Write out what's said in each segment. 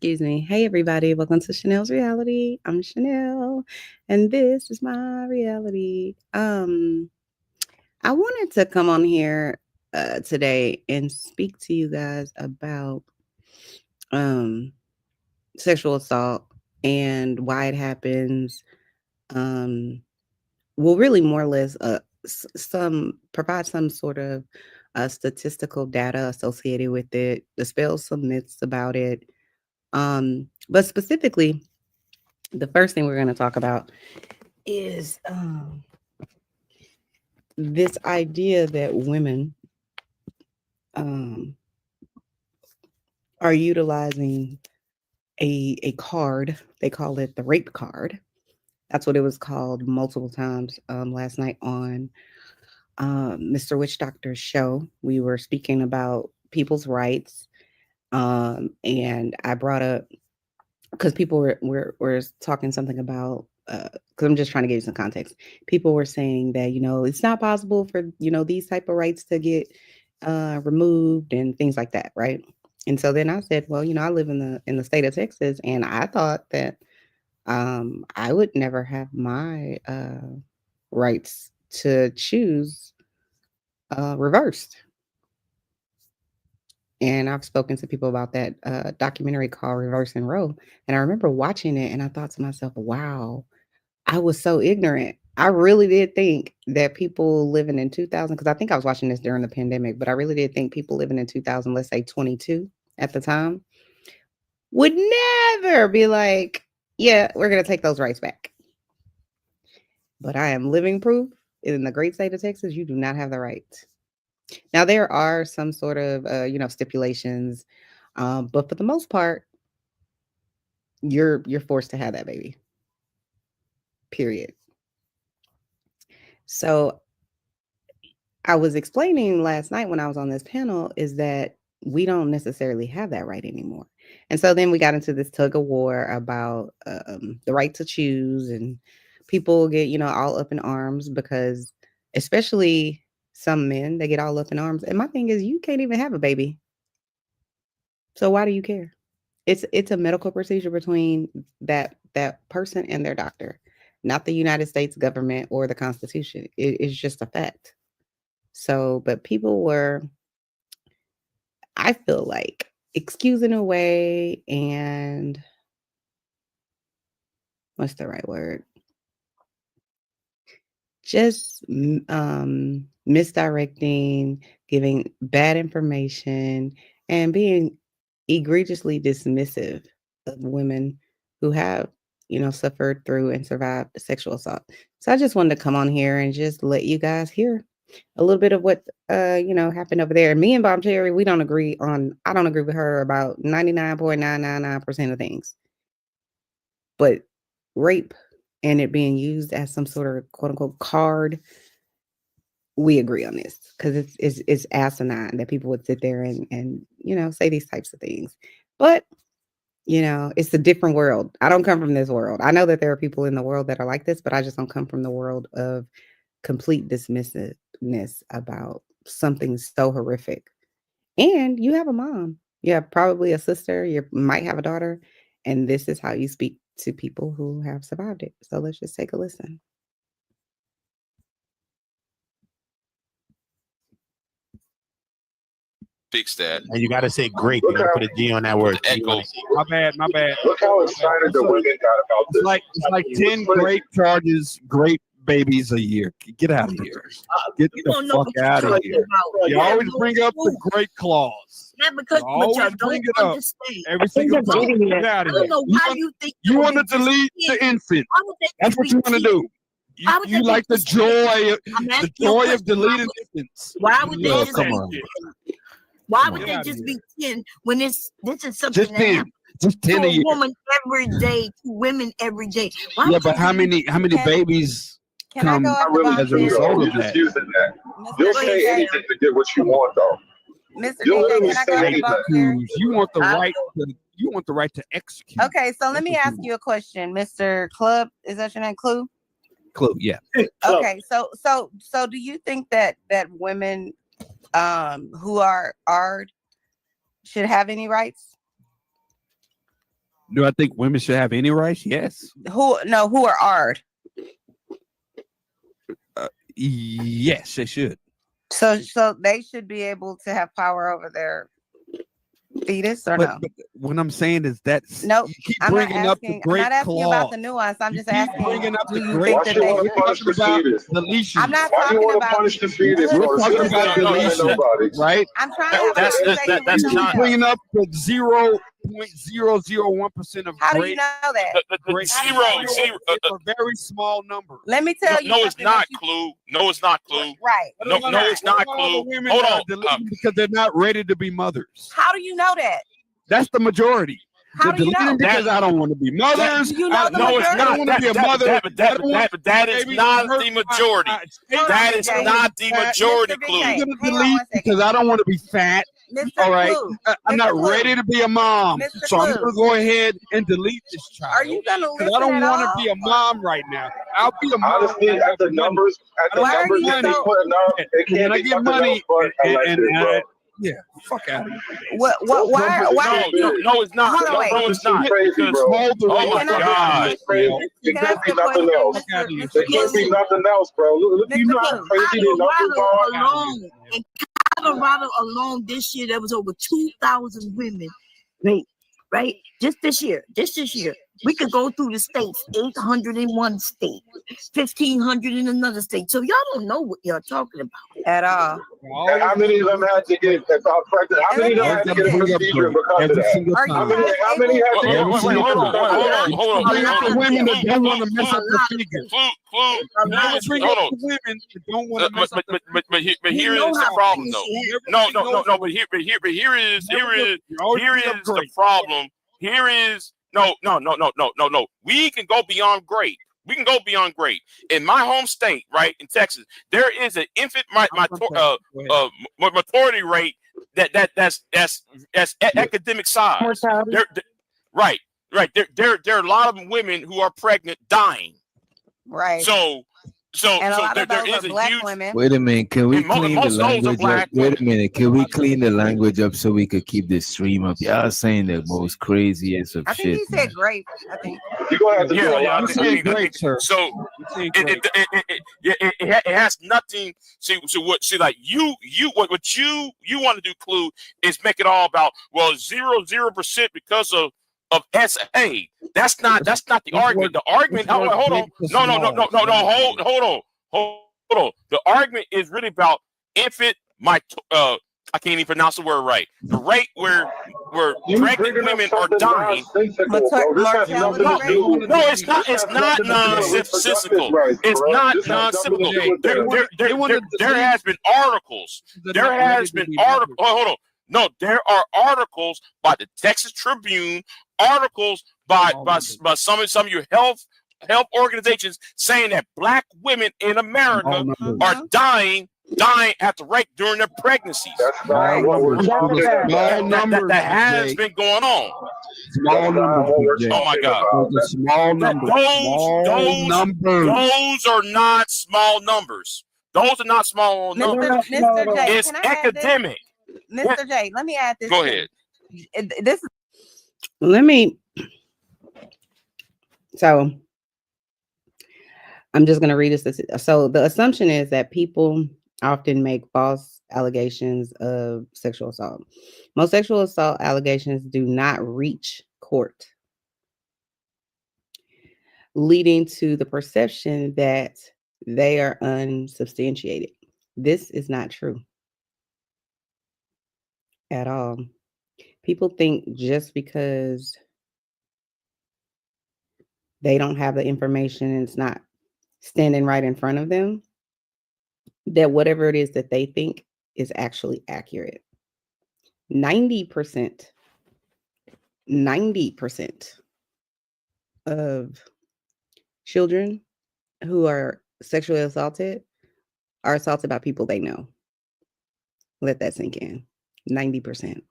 Excuse me. Hey, everybody. Welcome to Chanel's Reality. I'm Chanel, and this is my reality. I wanted to come on here today and speak to you guys about um, sexual assault and why it happens. Um, well, really, more or less, provide some sort of statistical data associated with it, dispel some myths about it. But specifically, the first thing we're going to talk about is this idea that women are utilizing a card. They call it the rape card. That's what it was called multiple times last night on Mr. Witch Doctor's show. We were speaking about people's rights, and I brought up because people were talking something about because I'm just trying to give you some context. People were saying that it's not possible for these type of rights to get removed and things like that, right? And so then I said, well, I live in the state of Texas, and I thought that I would never have my rights to choose reversed. And I've spoken to people about that documentary called Reversing Roe. And I remember watching it and I thought to myself, wow, I was so ignorant. I really did think that people living in 2000, because I think I was watching this during the pandemic, but I really did think people living in 2000, let's say 22 at the time, would never be like, yeah, we're going to take those rights back. But I am living proof in the great state of Texas, you do not have the right. Now, there are some sort of, stipulations, but for the most part, you're forced to have that baby. Period. So I was explaining last night when I was on this panel is that we don't necessarily have that right anymore. And so then we got into this tug of war about the right to choose, and people get, all up in arms because especially some men, they get all up in arms. And my thing is, you can't even have a baby. So why do you care? It's a medical procedure between that person and their doctor, not the United States government or the Constitution. It's just a fact. So, but people were, I feel like, excusing away and what's the right word? Just misdirecting, giving bad information, and being egregiously dismissive of women who have, suffered through and survived sexual assault. So I just wanted to come on here and just let you guys hear a little bit of what happened over there. Me and Bob Cherry, I don't agree with her about 99.999% of things. But rape and it being used as some sort of quote unquote card, we agree on this because it's asinine that people would sit there and say these types of things. But it's a different world. I don't come from this world. I know that there are people in the world that are like this, but I just don't come from the world of complete dismissiveness about something so horrific. And you have a mom, you have probably a sister, you might have a daughter, and this is how you speak to people who have survived it. So let's just take a listen. Fix that. And you got to say great. You got to put a G on that word. Echo. My bad. Look how excited the women got about this. It's like 10 great charges, great babies a year. Get out of here. Get the fuck out of here. You always bring up the great clause. Not because always bring it up. Every single time. Get out of here. I don't know why you think you want to delete the infant. That's what you want to do. You like the joy of deleting infants. Why would they just come on. Why would they just be 10 when this is something just 10? Just 10 to a woman every day, to women every day. Why but how many babies come as a result of that? You'll say anything to get what you want, though. Mr. DJ, can I go to Bob Cherry? You want the right to execute. Okay, so let me ask you a question, Mr. Club. Is that your name, Clue? Clue, yeah. Okay, so do you think that women who are should have any rights? Do I think women should have any rights? Yes. Who are ard? Yes, they should. So they should be able to have power over their fetus or no? But what I'm saying is that's Nope. you keep I'm not bringing up the asking. I'm great not asking you about clause. the nuance. I'm You just keep asking. bringing up Do the you great think Why that she they want to should? punish the about fetus? deletion. I'm not Why you talking want to about. punish the fetus? We're For the talking fetus about ain't doing deletion, nobody. right? I'm trying to have a That's conversation that's with You not keep someone else. bringing up the 0.001% of How do you great, know that? the great zero. it's a very small number. Let me tell you. No, it's something not, that you- Clue. No, it's not, Clue. Right. No, It's no, it's not, What about all Clue. the women Hold that on. are deleting because they're not ready to be mothers. How do you know that? That's the majority. How They're do you know? deleting because I don't want to be mothers. Do you know the No, it's majority? not. I don't want to be a mother. That is not the majority. That is not the majority, Mr. Clue. VJ, I'm gonna hang on delete one second. because I don't want to be fat. Mr. All right, Clue, I'm Mr. not Clue, ready to be a mom, Mr. so I'm Clue. gonna go ahead and delete this child. Are you gonna Because listen I don't at want to all? be a mom right now. I'll be a mom. Honestly, when I at have the money. numbers, Why are you that they so- putting up, it And can't when I be get nothing money, else but and elected, bro. yeah, fuck out of here. Why Those numbers why are are too you? big. No, it's not. Hold on, No, wait. no, it's not. Crazy, Because bro. oh my Can I God. ask Crazy. you- It can I can't ask be a nothing question, else. Mr. It can't be Clue? nothing else, bro. Look, you Mr. know how Clue. crazy the numbers Colorado are. alone, in Colorado alone, this year there was over 2,000 women raped. Right, just this year, we could go through the states. 800 in one state, 1,500 in another state. So y'all don't know what y'all talking about At all. And how many of them had to get pregnant? How many of them had to get a procedure because of Every that? single Are you How time. many? guys How many able- had to get a Wait, procedure hold on, because of that? hold on. Bring up the women that don't want to Clue, mess up the figure. Clue, Never bring hold up on. the women that don't want to mess up the But here You is know the how problem, things though. happen. No. But here is the problem. Here is no. We can go beyond great. We can go beyond great. In my home state, right in Texas, there is an infant mortality rate that's academic size. Right. There are a lot of women who are pregnant dying. Right. So And a lot of there those is are a black huge. women. Wait a minute, can we And clean the most of those are language up? black Wait a women. minute, can we clean the language up so we could keep this stream up? Y'all saying the most craziest of I think shit. he said grape. I think. You're gonna have to do a Yeah, lot. You saying great, sir. So You saying great. it has nothing. See like you what you want to do, Clue, is make it all about 0% because of SA. That's not the argument. The argument. Hold on. No. Hold on. The argument is really about infant. I can't even pronounce the word right. The rate where pregnant women are dying. No, it's not. It's not nonsensical. It's not nonsensical. There has been articles. There has been articles. Hold on. No, there are articles by the Texas Tribune, articles by some of your health organizations saying that black women in America are dying at the rate during their pregnancies. That's not what we're talking about. That has been going on. Small numbers. Oh my God. Small numbers. Those are not small numbers. Those are not small numbers. Mr. J, It's can I add this? academic. Mr. J, let me add this. Go too. ahead. This. Let me. So I'm just going to read this. So the assumption is that people often make false allegations of sexual assault. Most sexual assault allegations do not reach court, leading to the perception that they are unsubstantiated. This is not true at all. People think just because they don't have the information and it's not standing right in front of them, that whatever it is that they think is actually accurate. 90% of children who are sexually assaulted are assaulted by people they know. Let that sink in. 90%.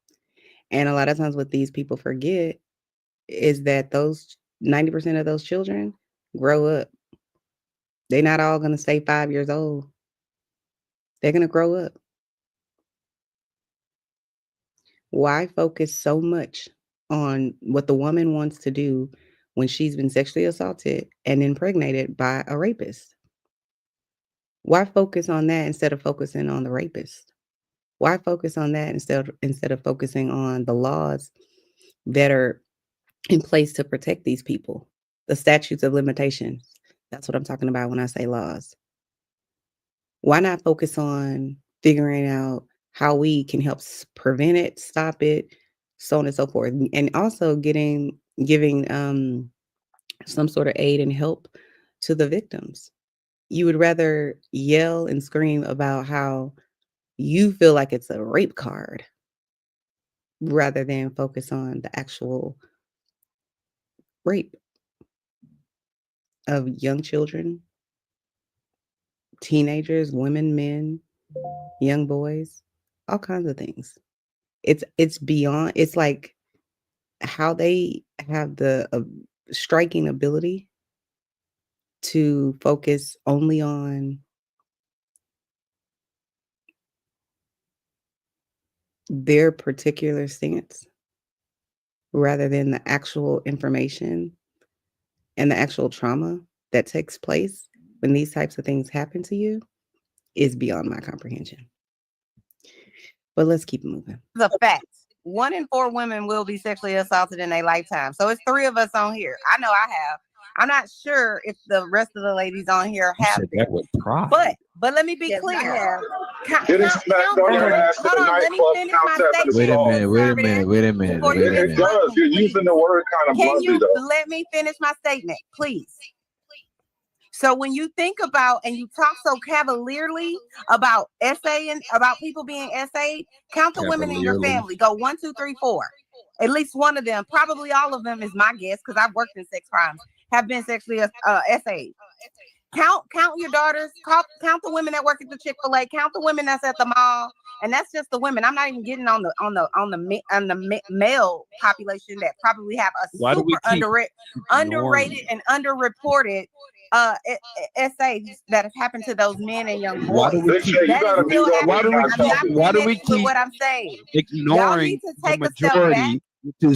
And a lot of times what these people forget is that those 90% of those children grow up. They're not all going to stay 5 years old. They're going to grow up. Why focus so much on what the woman wants to do when she's been sexually assaulted and impregnated by a rapist? Why focus on that instead of focusing on the rapist? Why focus on that instead of focusing on the laws that are in place to protect these people? The statutes of limitations. That's what I'm talking about when I say laws. Why not focus on figuring out how we can help prevent it, stop it, so on and so forth, and also giving some sort of aid and help to the victims? You would rather yell and scream about how you feel like it's a rape card rather than focus on the actual rape of young children, teenagers, women, men, young boys, all kinds of things. It's beyond, it's like how they have the striking ability to focus only on their particular stance rather than the actual information and the actual trauma that takes place when these types of things happen to you is beyond my comprehension. But let's keep moving. The fact. 1 in 4 women will be sexually assaulted in their lifetime. So it's 3 of us on here. I know I have. I'm not sure if the rest of the ladies on here have been. That with pride. But let me be clear. Getting smacked on your ass in a nightclub counts as an assault. Wait a minute. It does. You're using the word kind of Can bluntly, you though. let me finish my statement, please? So when you think about and you talk so cavalierly about and about people being SA, count the women in your family. Go 1, 2, 3, 4. At least one of them, probably all of them is my guess, because I've worked in sex crimes, have been sexually SA. Count your daughters. Count the women that work at the Chick-fil-A. Count the women that's at the mall, and that's just the women. I'm not even getting on the male population that probably have a super underrated and underreported essays that have happened to those men and young boys. Why do we keep what I'm saying? Ignoring the majority?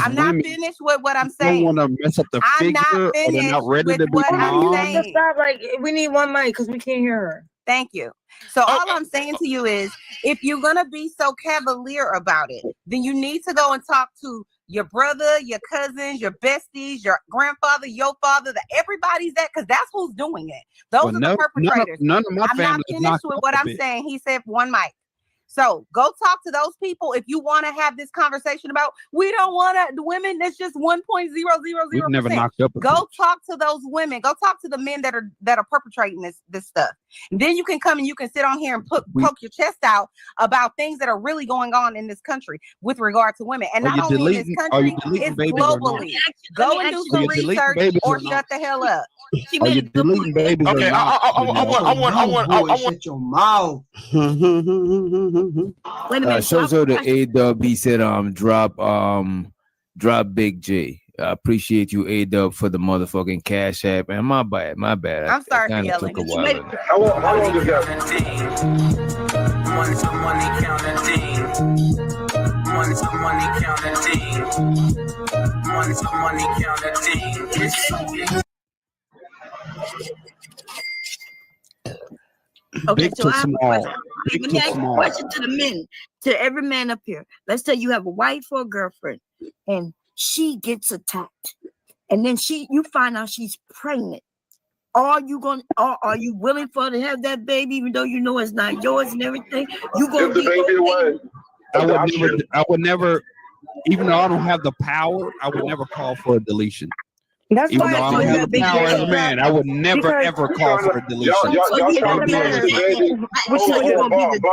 I'm not finished with what I'm saying. Don't want to mess up the figure, or they're not ready to be moms. Stop, like, we need one mic because we can't hear her. Thank you. So all I'm saying to you is, if you're gonna be so cavalier about it, then you need to go and talk to your brother, your cousins, your besties, your grandfather, your father, everybody's that, because that's who's doing it. Those are the perpetrators. None of my I'm not finished with what I'm saying. He said one mic. So go talk to those people if you want to have this conversation about we don't want the women. That's just 1.000%. We've never knocked up. Go talk to those women. Go talk to the men that are perpetrating this stuff. And then you can come and you can sit on here and poke your chest out about things that are really going on in this country with regard to women, and not only in this country, it's globally. Go and do some research or shut the hell up. Are you deleting babies? Okay, I want. Shut your mouth. Wait a minute. So the A-Dub, he said, drop Big J. I appreciate you, A-Dub, for the motherfucking Cash App. And my bad. I'm sorry for yelling. How long is that? Okay, Big so to I have a small. question. Big Let to me ask a small. question to the men, to every man up here. Let's say you have a wife or a girlfriend, and she gets attacked, and then you find out she's pregnant. Are you willing for her to have that baby, even though you know it's not yours and everything? You gonna Give the baby away. I would never, even though I don't have the power, I would never call for a deletion. That's Even why though I don't have the power as a man, I would never ever call for a deletion. Y'all trying to be on this baby.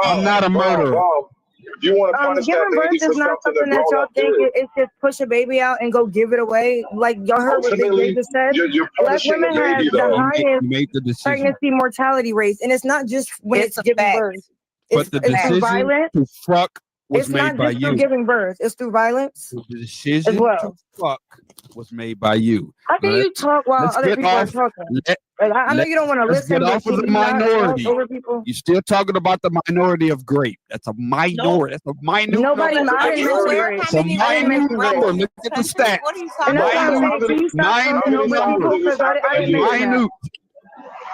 I'm not a murderer. You want to punish giving that birth baby for is not something something that y'all think did. it's just push a baby out and go give it away. Like y'all heard what Big Ultimately, J said. you're Black punishing the women have baby, the though. highest You made the decision. pregnancy mortality rates, and it's not just when It's it's a giving fact. birth. But It's the through decision violence. to fuck was It's made not by just through you. giving birth; it's through violence The as decision well. to fuck was made by you. How can Let- you talk while let's other get people are off. talking? Let, Like, I know let- you don't want to let's listen, get but off of can the you not talk minority. over people? You're still talking about the minority of grape. That's a minority. That's a minute Nobody number. I didn't mention Where, grape. how It's a many I didn't women minute mention rape number. in Look this at the country? stats. What are you And talking that's what I'm about? saying. Can you stop Minute talking over number. people? Because I didn't mention that. Minute.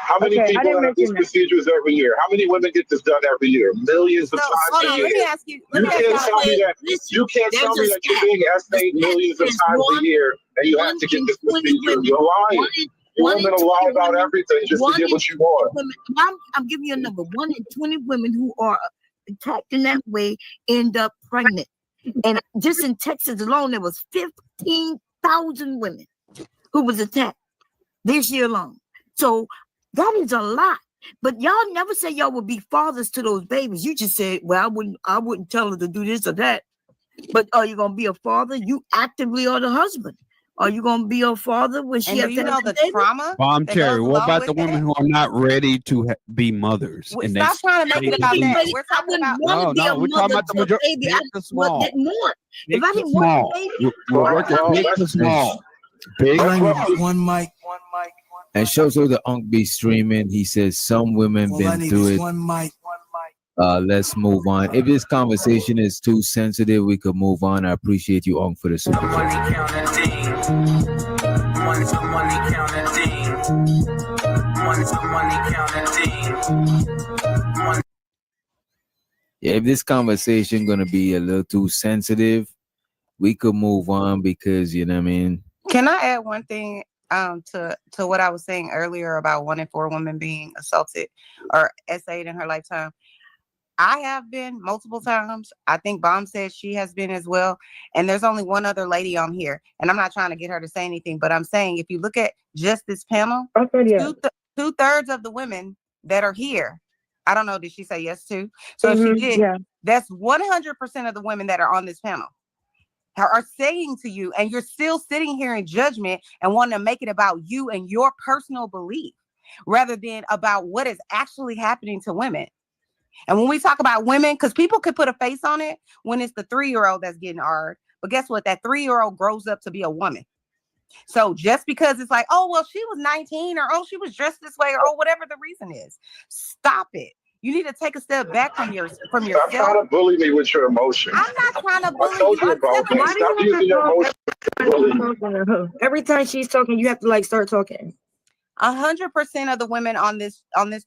How many Okay, I people didn't have these mention that. procedures every year? How many women get this done every year? Millions of So times hold a on, year. let me ask you. Let You me ask can't y'all. tell me that. You can't There's tell a me that you're stat. being essaayed millions of There's times a year and you have one to get in this 20 procedure. women. You're lying. You One women in will lie 20 about women. everything just to One get in what you want. women. I'm giving you a number. 1 in 20 women who are attacked in that way end up pregnant. And just in Texas alone, there was 15,000 women who was attacked this year alone. So that is a lot. But y'all never said y'all would be fathers to those babies. You just said, well, I wouldn't tell her to do this or that. But are you gonna be a father? You actively are the husband. Are you gonna be a father when she And has do you to know have the baby? trauma? Bomb that Cherry. goes What along about the with women that? who are not ready to be mothers? And Stop trying to make it about that. We're I talking wouldn't about. want to be a we're talking mother about the to a majority. baby. Big I to didn't small. want. Big If I to didn't want small. the baby, We're working Well, big to that's- small. Big. One mic. And shows all the Unk be streaming. He says some women been through it. One mic. Let's move on. If this conversation is too sensitive, we could move on. I appreciate you, Unk, for the super Money chat. counting team. Money to money counting team. Money to money counting team. Money. Yeah, if this conversation gonna be a little too sensitive, we could move on because you know what I mean. Can I add one thing to what I was saying earlier about 1 in 4 women being assaulted or essayed in her lifetime? I have been multiple times. I think Bomb said she has been as well. And there's only one other lady on here. And I'm not trying to get her to say anything, but I'm saying if you look at just this panel, two-thirds of the women that are here, I don't know, did she say yes to? So if she did, that's 100% of the women that are on this panel are saying to you, and you're still sitting here in judgment and wanting to make it about you and your personal belief rather than about what is actually happening to women. And when we talk about women, because people could put a face on it when it's the 3-year-old that's getting R, but guess what? That 3-year-old grows up to be a woman. So just because it's like, oh, well, she was 19 or, oh, she was dressed this way or, oh, whatever the reason is, stop it. You need to take a step back from yourself. Stop trying to bully me with your emotions. I'm not trying to bully I told you. you about that. Stop using your emotions. Every time she's talking, you have to like start talking. 100% of the women on this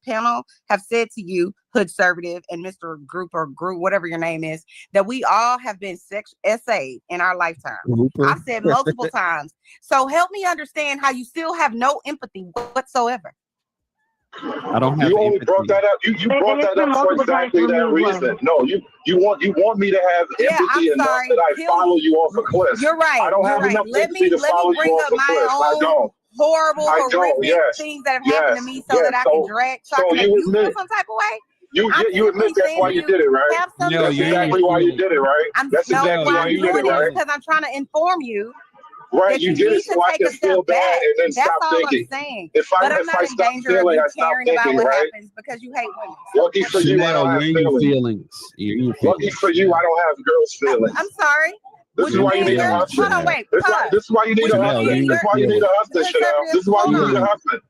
panel have said to you, Hoodservative and Mr. Group, whatever your name is, that we all have been essayed in our lifetime. I've said multiple times. So help me understand how you still have no empathy whatsoever. I don't have. You only brought that up. You brought that up for exactly that reason. No, you want me to have empathy enough that I follow you off a cliff. You're right. I don't have enough empathy to follow you off a cliff. I don't. Horrible, horrific things that have happened to me so that I can drag. So I can make you feel some type of way. You admit that's why you did it, right? That's exactly why you did it, right? That's exactly why you did it, right? Because I'm trying to inform you. Right, you did it so I can feel bad and then stop thinking. If I stop feeling, I stop thinking, right? Because you hate women. Lucky for you, I don't have feelings. Lucky for you, I don't have girls' feelings. I'm sorry. This is why you need a husband. Hold on, wait. This is why you need a husband. This is why you need a husband, Chanel. This is why you need a husband.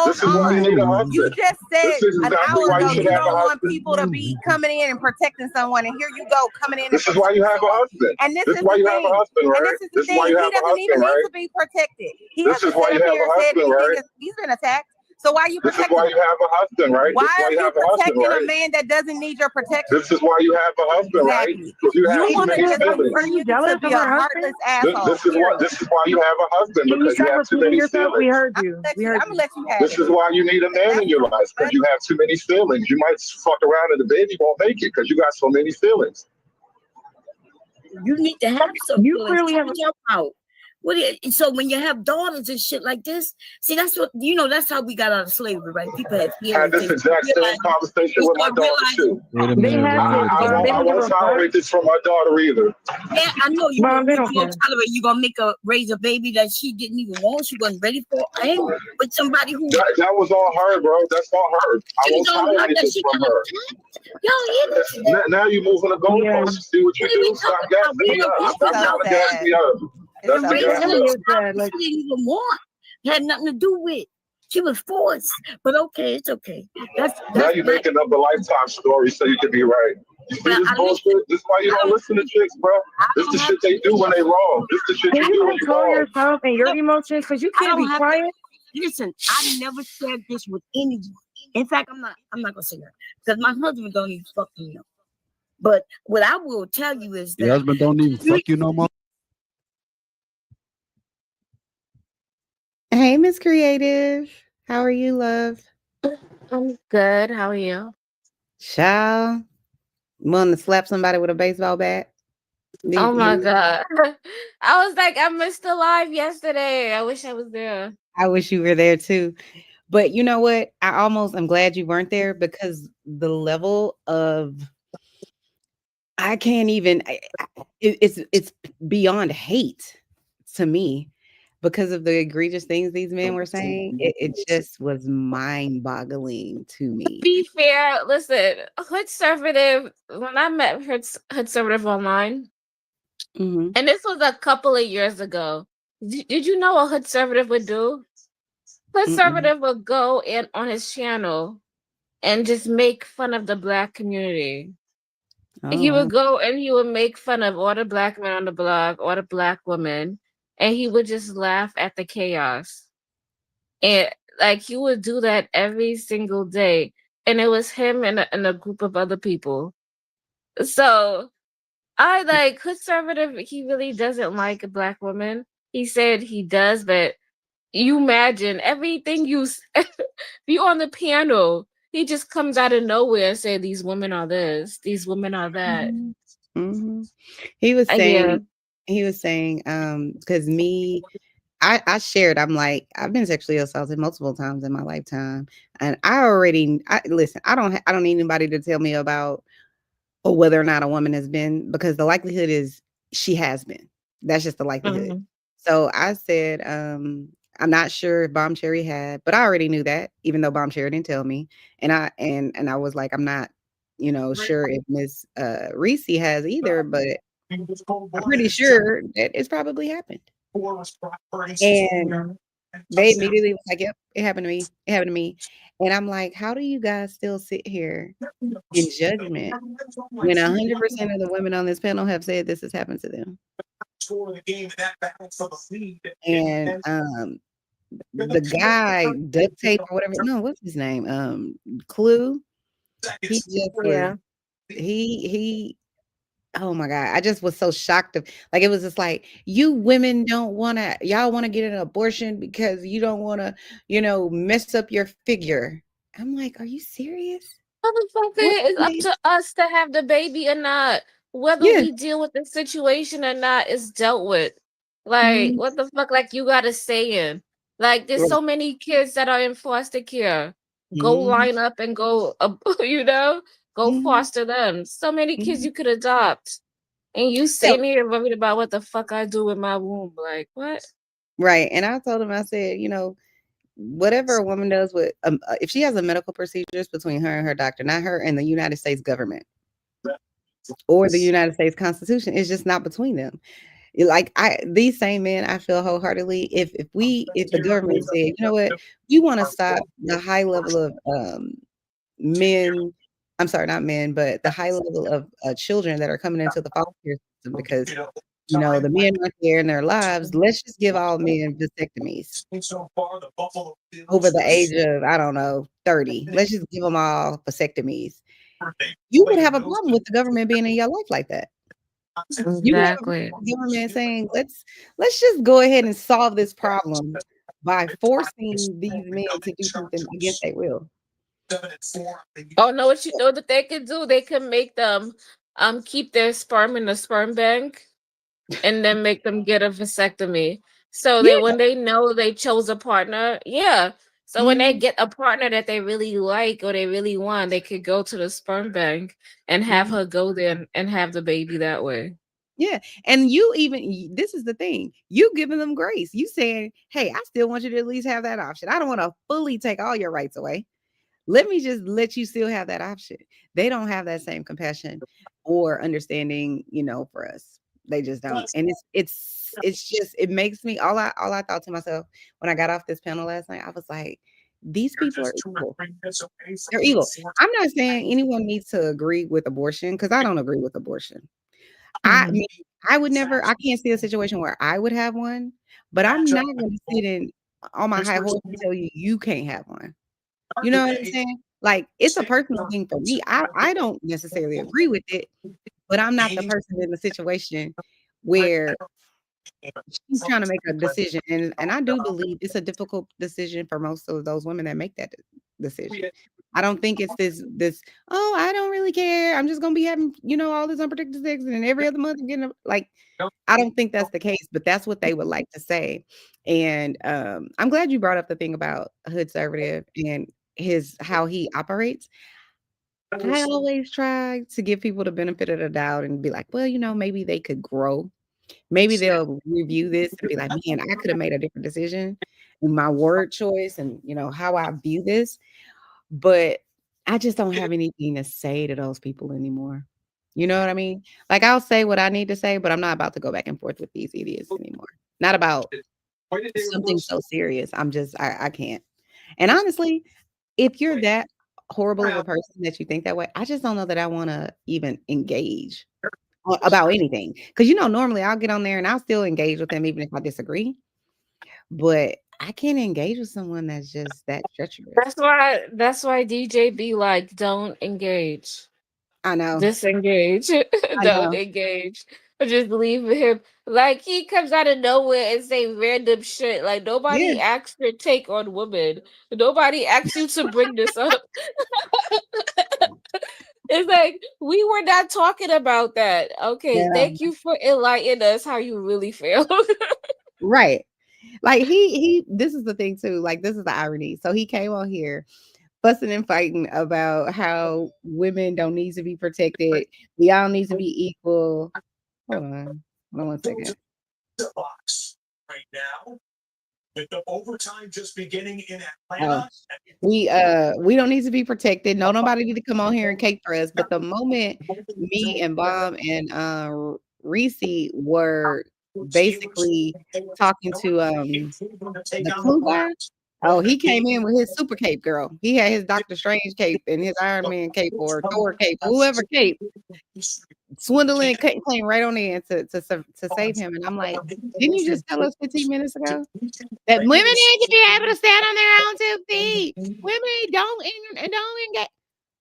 This is why you need a husband. You just said an hour ago you don't want husband. people to be coming in and protecting someone, and here you go coming in. This is why you have a husband. And this is is why the you thing. have a husband, right? And this is the This is thing. why He you have a doesn't even husband, need right? to be protected. He This is hasn't why sit you up have here a and said husband, anything. right? He's been attacked. So why are you This is protecting why him? you have a husband, right? Why This is why are you you have a husband, protecting a right? man that doesn't need your protection? This is why you have a husband, right? Exactly. Because you have You too want to many just feelings. Are you jealous to be of a her heartless husband? asshole. This is why you have a husband, Can you because you stop have too repeating many yourself? We feelings. heard you. I'm gonna let you have This it. is why you need a man in your life, because you have too many feelings. You might fuck around and the baby won't make it because you got so many feelings. You need to have some You feelings. clearly have Talk out. So when you have daughters and shit like this, see, that's what that's how we got out of slavery, right? People had Had this exact same conversation with my daughter too. Wait a minute. I won't tolerate this from my daughter either. Yeah, I know you Mom, they won't don't care. tolerate. You gonna raise a baby that she didn't even want. She wasn't ready for. And with somebody who that was all her, bro. That's all her. I won't tolerate this from her. Now you're moving the goalposts. See what you do? Stop gassing me up. Stop trying to gas me up. That's the gas. She didn't even want. It had nothing to do with. She was forced. But okay, it's okay. That's now you're making up a lifetime story so you can be right. You see this bullshit? This is why you don't listen to chicks, bro. This is the shit they do when they wrong. This is the shit Can you do you when you control wrong. yourself and your emotions? Because you can't be quiet. Listen, I never shared this with anyone. In fact, I'm not gonna say that because my husband don't even fuck me know. But what I will tell you is that Your husband don't even fuck you no more. Hey, Miss Creative. How are you, love? I'm good. How are you? Child, want to slap somebody with a baseball bat? Oh my God. I was like, I missed the live yesterday. I wish I was there. I wish you were there too. But you know what? I'm glad you weren't there because the level of I can't even it's beyond hate to me because of the egregious things these men were saying. It just was mind-boggling to me. Be fair, listen, Hoodservative, when I met Hoodservative online, and this was a couple of years ago, did you know what Hoodservative would do? Hoodservative would go in on his channel and just make fun of the Black community. He would go and he would make fun of all the Black men on the block, all the Black women, and he would just laugh at the chaos. And like he would do that every single day. And it was him and a group of other people. So I like Hoodservative, he really doesn't like Black women. He said he does, but you imagine everything you be on the panel, he just comes out of nowhere and say these women are this, these women are that. He was saying, because I shared, I'm like, I've been sexually assaulted multiple times in my lifetime. And listen, I don't need anybody to tell me about whether or not a woman has been, because the likelihood is she has been. That's just the likelihood. So I said, I'm not sure if Bomb Cherry had, but I already knew that, even though Bomb Cherry didn't tell me. And I was like, I'm not, sure if Miss Reese has either, but I'm pretty sure that it's probably happened. And they immediately was like, yep, it happened to me. It happened to me. And I'm like, how do you guys still sit here in judgment when 100% of the women on this panel have said this has happened to them? And the guy, duct tape or whatever, no, what's his name? Clue. He just was, he oh my God, I just was so shocked like it was just like, you women y'all want to get an abortion because you don't want to, mess up your figure. I'm like, are you serious? Motherfucker, it's up to us to have the baby or not. Whether we deal with the situation or not is dealt with. Like, what the fuck? Like, you got a say in. Like, there's so many kids that are in foster care. Go line up and go, go foster them. So many kids you could adopt. And you sitting here worried about what the fuck I do with my womb. Like, what? Right. And I told him, I said, whatever a woman does with, if she has a medical procedures between her and her doctor, not her and the United States government or the United States Constitution, it's just not between them. Like these same men, I feel wholeheartedly, if the government said, you know what, we want to stop the high level of men, I'm sorry, not men, but the high level of children that are coming into the foster care system because the men aren't there in their lives. Let's just give all men vasectomies over the age of, I don't know, 30. Let's just give them all vasectomies. You would have a problem with the government being in your life like that. You have a government saying, let's just go ahead and solve this problem by forcing these men to do something against their will. Oh no, what you know that they can do? They can make them keep their sperm in the sperm bank and then make them get a vasectomy. So Yeah. that when they know they chose a partner, so when they get a partner that they really like or they really want, they could go to the sperm bank and have her go there and have the baby that way. Yeah. And this is the thing, you giving them grace. You saying, hey, I still want you to at least have that option. I don't want to fully take all your rights away. Let me just let you still have that option. They don't have that same compassion or understanding, for us. They just don't. And it's just, it makes me, all I thought to myself when I got off this panel last night, I was like, these people are evil. They're evil. I'm not saying anyone needs to agree with abortion, because I don't agree with abortion. I mean, I can't see a situation where I would have one, but I'm not going to sit on my high horse and tell you can't have one. You know what I'm saying? Like, it's a personal thing for me. I don't necessarily agree with it, but I'm not the person in the situation where she's trying to make a decision. And I do believe it's a difficult decision for most of those women that make that decision. I don't think it's this, oh, I don't really care, I'm just gonna be having, all this unprotected sex and every other month getting like, I don't think that's the case, but that's what they would like to say. And I'm glad you brought up the thing about Hood Conservative and how he operates. I always try to give people the benefit of the doubt and be like, well, maybe they could grow. Maybe they'll review this and be like, man, I could have made a different decision in my word choice and, how I view this. But I just don't have anything to say to those people anymore. You know what I mean? Like, I'll say what I need to say, but I'm not about to go back and forth with these idiots anymore. Not about something so serious. I can't. And honestly, if you're that horrible of a person that you think that way, I just don't know that I want to even engage about anything. Because, normally I'll get on there and I'll still engage with them even if I disagree. But I can't engage with someone that's just that treacherous. That's why DJ be like, don't engage. I know. Disengage. Don't engage. Just leave him. Like, he comes out of nowhere and say random shit. Like, nobody asked your take on women. Nobody asked you to bring this up. It's like, we were not talking about that. Okay, thank you for enlightening us how you really feel. Right. Like, this is the thing too. Like, this is the irony. So he came on here fussing and fighting about how women don't need to be protected. We all need to be equal. Hold on 1 second. Right now, with the overtime just beginning in Atlanta. We don't need to be protected. No, nobody need to come on here and cape for us. But the moment me and Bob and Reese were basically talking to the Clue guy. Oh, he came in with his super cape, girl. He had his Doctor Strange cape and his Iron Man cape or Thor cape, whoever cape. Swindling came right on in to save him. And I'm like, didn't you just tell us 15 minutes ago that women need to be able to stand on their own 2 feet? Women don't engage.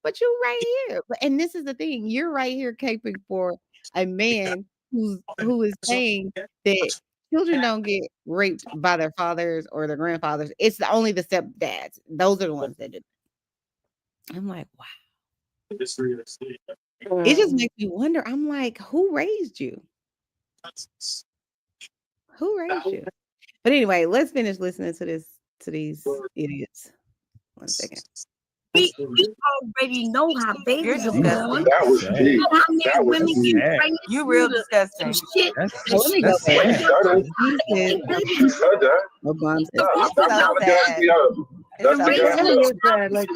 But you're right here. And this is the thing. You're right here caping for a man who is saying that children don't get raped by their fathers or their grandfathers. It's only the stepdads. Those are the ones that do. I'm like, wow. It just makes me wonder. I'm like, who raised you? Who raised you? But anyway, let's finish listening to these idiots. 1 second. We already know how babies are born. That was deep. How many women get pregnant? You real disgusting. Shit. Let me go back. She didn't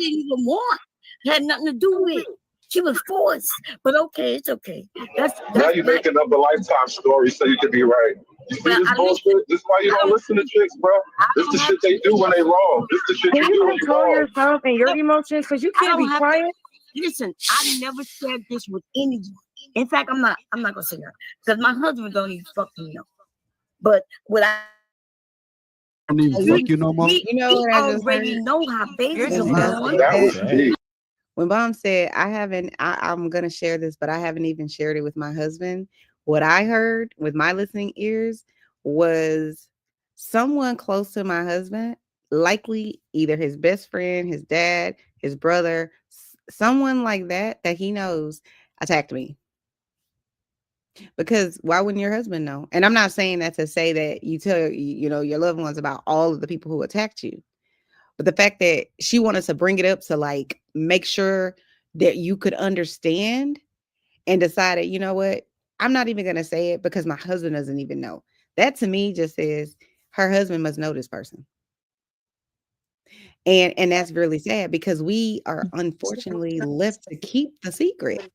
even want. Had nothing to do with it. She was forced. But okay, it's okay. Now you're making up a lifetime story so you can be right. You see this bullshit? This is why you don't listen to chicks, bro. This is the shit they do when they wrong. This is the shit you do when you control wrong. yourself and your emotions? Because you can't be quiet. Listen, I never shared this with anyone. In fact, I'm not gonna say that because my husband don't even fuck me up. But what I don't even fuck you no more. You know what I just already know how babies are born. That was deep. When Mom said, I'm going to share this, but I haven't even shared it with my husband. What I heard with my listening ears was someone close to my husband, likely either his best friend, his dad, his brother, someone like that he knows, attacked me. Because why wouldn't your husband know? And I'm not saying that to say that you tell your loved ones about all of the people who attacked you. But the fact that she wanted to bring it up to like make sure that you could understand and decided, you know what? I'm not even going to say it because my husband doesn't even know. That to me just says her husband must know this person. And that's really sad because we are unfortunately left to keep the secret.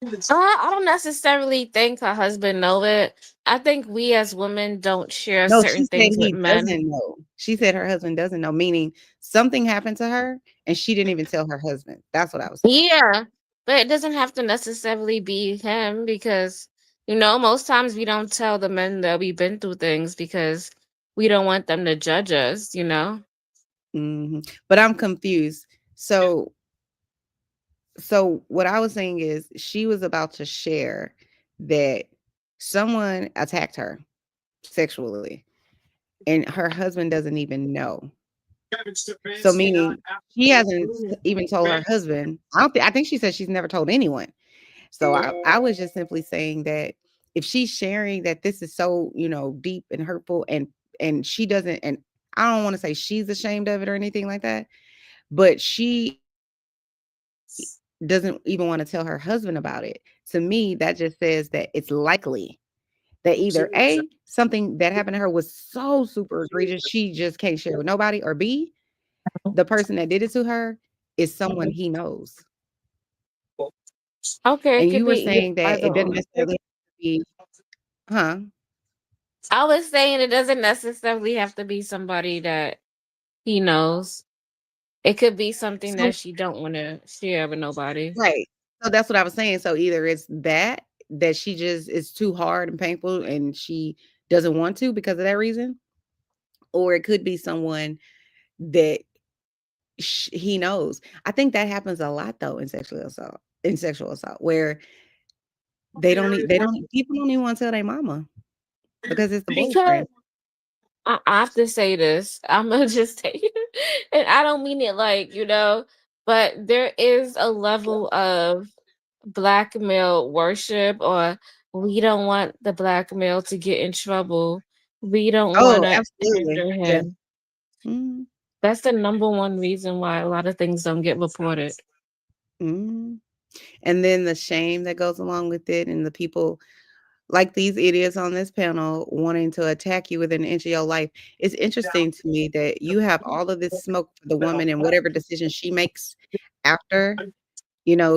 I don't necessarily think her husband know it. I think we as women don't share No, certain she said things with he men. doesn't know. She said her husband doesn't know, meaning something happened to her and she didn't even tell her husband. That's what I was saying. Yeah, but it doesn't have to necessarily be him because, most times we don't tell the men that we've been through things because we don't want them to judge us, But I'm confused. So what I was saying is she was about to share that someone attacked her sexually and her husband doesn't even know. So meaning she hasn't even told her husband. I think she said she's never told anyone. So I was just simply saying that if she's sharing that this is so, deep and hurtful and she doesn't, and I don't want to say she's ashamed of it or anything like that, but she doesn't even want to tell her husband about it. To me, that just says that it's likely that either A, something that happened to her was so super egregious, she just can't share with nobody, or B, the person that did it to her is someone he knows. Okay, it And could you were be saying that either it doesn't or. necessarily have to be, huh? I was saying it doesn't necessarily have to be somebody that he knows. It could be something So that she don't want to share with nobody. right. So that's what I was saying. So either it's that she just is too hard and painful and she doesn't want to because of that reason, or it could be someone that he knows. I think that happens a lot though in sexual assault. Where people don't even want to tell their mama because it's the Because boyfriend. I have to say this. I'm gonna just say it, and I don't mean it like but there is a level of black male worship, or we don't want the black male to get in trouble. We don't want Oh, to absolutely. hinder Yeah. him. Mhm. That's the number one reason why a lot of things don't get reported. Mhm. And then the shame that goes along with it and the people like these idiots on this panel wanting to attack you within an inch of your life. It's interesting to me that you have all of this smoke for the woman and whatever decision she makes after,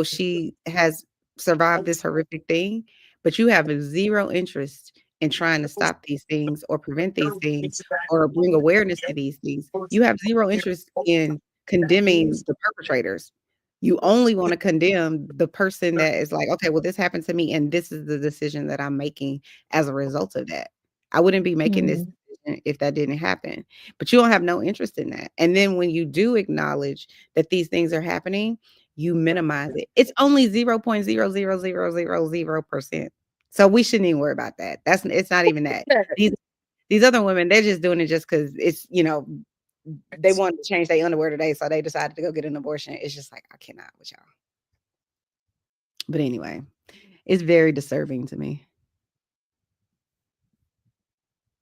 she has survived this horrific thing, but you have zero interest in trying to stop these things or prevent these things or bring awareness to these things. You have zero interest in condemning the perpetrators. You only want to condemn the person that is like, okay, well, this happened to me, and this is the decision that I'm making as a result of that. I wouldn't be making this Mhm. decision if that didn't happen. But you don't have no interest in that. And then when you do acknowledge that these things are happening, you minimize it. It's only 0.00000%. So we shouldn't even worry about that. It's not even that. These other women, they're just doing it just because it's, they wanted to change their underwear today, so they decided to go get an abortion. It's just like, I cannot with y'all. But anyway, it's very disturbing to me.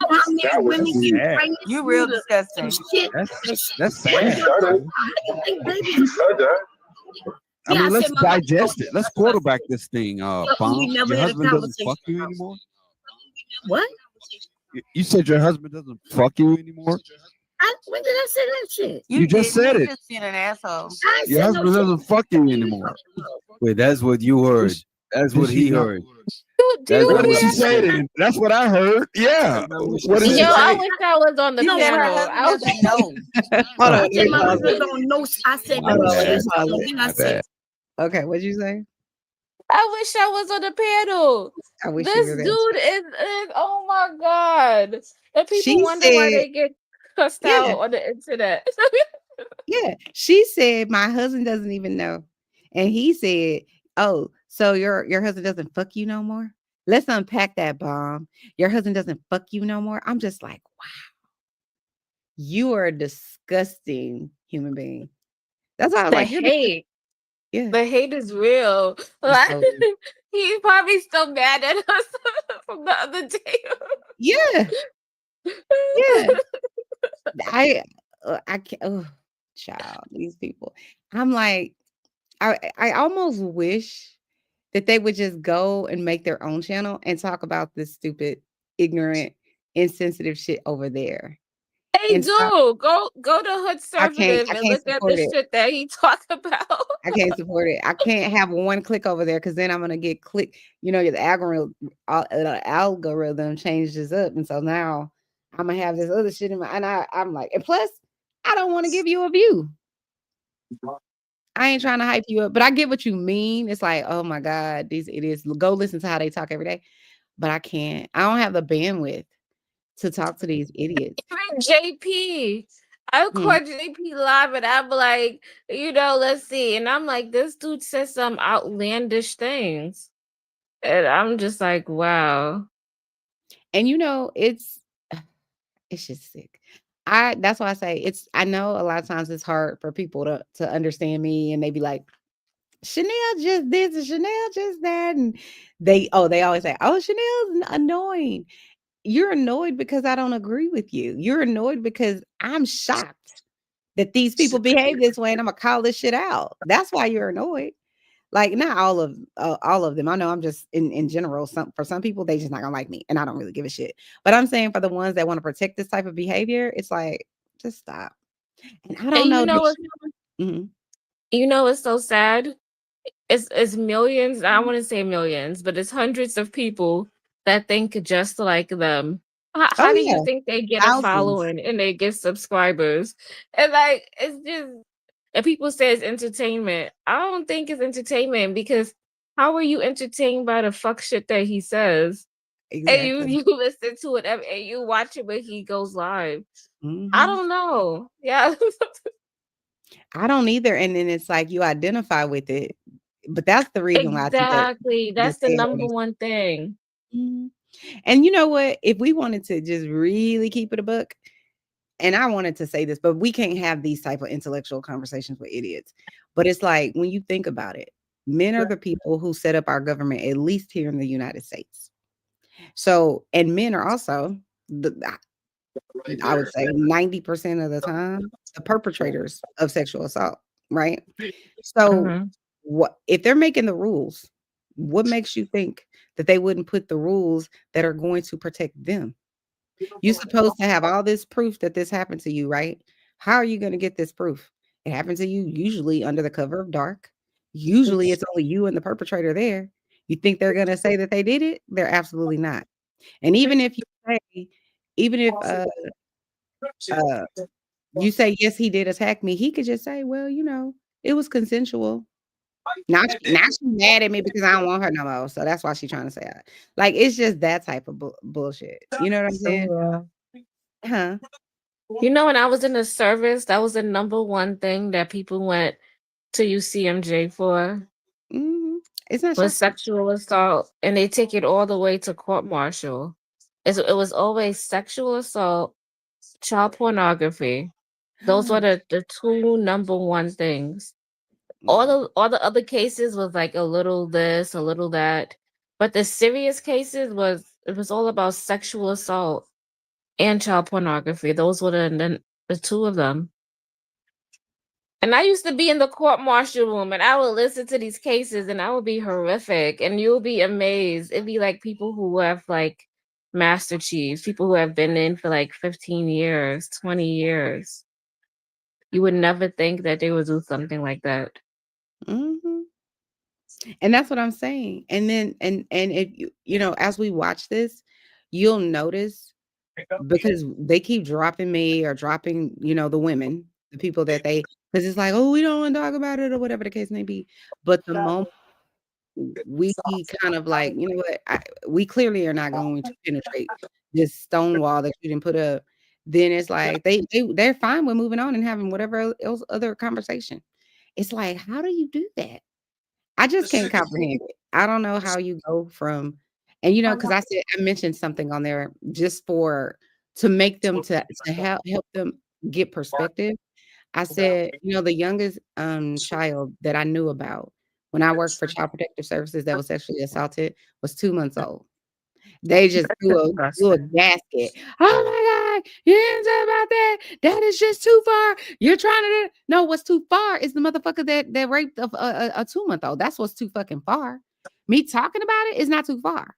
How many That was women get sad. pregnant? You real due to disgusting. shit. That's She sad. said it. She said that. I Yeah, mean, I let's said my digest it. Let's quarterback this thing, we Bomb. never Your had a husband doesn't conversation fuck you about anymore? what? You said your husband doesn't fuck you anymore? When did I say that shit? You just said it. Just being an asshole. I ain't Your said no husband shit. doesn't fuck you anymore. Wait, that's what you heard. That's Did what she he not? heard. Do That's you What not did what she hear she say that? said. then? That's what I heard. Yeah. That's not what she What did she Yo, said. I say? wish I was on the She said her panel. husband doesn't know. Hold on, I let said me my pause husband it. don't know. I said My no Hold on, let me bad. shit. pause And it. then I My said, bad. Okay, what'd you say? I wish I was on the panel. I wish you This were there dude too. is oh my god. And people She wonder why said, they get cussed yeah, out on the internet. yeah. She said my husband doesn't even know. And he said, oh, so your husband doesn't fuck you no more? Let's unpack that bomb. Your husband doesn't fuck you no more. I'm just like, wow, you are a disgusting human being. That's why I was The like, you're hate. Yeah. The hate is real. Like, So he's probably still mad at us from the other day. yeah. Yeah. I can't. Oh, child, these people. I'm like, I almost wish that they would just go and make their own channel and talk about this stupid, ignorant, insensitive shit over there. They And stop. do. Go to Hood I can't. Conservative I and can't look at the support it. shit that he talked about. I can't support it. I can't have one click over there because then I'm gonna get click. You know, the algorithm changes up, and so now I'm gonna have this other shit in my. And I'm like, and plus, I don't want to give you a view. I ain't trying to hype you up, but I get what you mean. It's like, oh my God, these idiots. Go listen to how they talk every day. But I can't. I don't have the bandwidth to talk to these idiots. Even JP. I caught JP live and I'm like, let's see. And I'm like, this dude says some outlandish things. And I'm just like, wow. And it's just sick. That's why I say I know a lot of times it's hard for people to understand me, and they be like, Chanel just this and Chanel just that. And they always say, oh, Chanel's annoying. You're annoyed because I don't agree with you. You're annoyed because I'm shocked that these people behave this way, and I'm gonna call this shit out. That's why you're annoyed. Like, not all of them. I know I'm just in general. For some people, they just not gonna like me, and I don't really give a shit. But I'm saying for the ones that want to protect this type of behavior, it's like, just stop. And I don't And know. It's so sad. It's millions. I want to say millions, but it's hundreds of people that think just like them. How do you think they get a following and they get subscribers? And like, it's just, and people say it's entertainment. I don't think it's entertainment, because how are you entertained by the fuck shit that he says? Exactly. And you listen to it and you watch it when he goes live. I don't know. Yeah. I don't either. And then it's like you identify with it. But that's the reason why I think Exactly. That's the number one thing. And you know what? If we wanted to just really keep it a book, and I wanted to say this, but we can't have these type of intellectual conversations with idiots. But it's like, when you think about it, men are the people who set up our government, at least here in the United States. So, and men are also, I would say 90% of the time, the perpetrators of sexual assault, right? So what if they're making the rules? What makes you think that they wouldn't put the rules that are going to protect them? You're supposed to have all this proof that this happened to you, right? How are you going to get this proof? It happened to you usually under the cover of dark. Usually it's only you and the perpetrator there. You think they're going to say that they did it? They're absolutely not. And even if you say, yes, he did attack me, he could just say, well, it was consensual. Now she's mad at me because I don't want her no more. So that's why she's trying to say that. Like, it's just that type of bullshit. You know what I'm saying? Huh? When I was in the service, that was the number one thing that people went to UCMJ for. It's not was sexual assault, and they take it all the way to court martial. It was always sexual assault, child pornography. Those were the two number one things. All the other cases was like a little this, a little that, but the serious cases was all about sexual assault and child pornography. Those were the two of them. And I used to be in the court martial room, and I would listen to these cases, and I would be horrific, and you'll be amazed. It'd be like people who have like Master Chiefs, people who have been in for like 15 years, 20 years. You would never think that they would do something like that. And that's what I'm saying. And then, and if as we watch this, you'll notice, because they keep dropping me or dropping, the women, the people that because it's like, oh, we don't want to talk about it or whatever the case may be. But the moment we kind of like, you know what, we clearly are not going to penetrate this stone wall that you didn't put up. Then it's like they're fine with moving on and having whatever else other conversation. It's like, how do you do that? I just can't comprehend it. I don't know how you go from, and because I mentioned something on there just to make them to help them get perspective. I said, the youngest child that I knew about when I worked for Child Protective Services that was sexually assaulted was 2 months old. They just threw a gasket. Oh my God, you didn't say about that. That is just too far. You're trying to no. What's too far is the motherfucker that raped a 2-month-old. That's what's too fucking far. Me talking about it is not too far.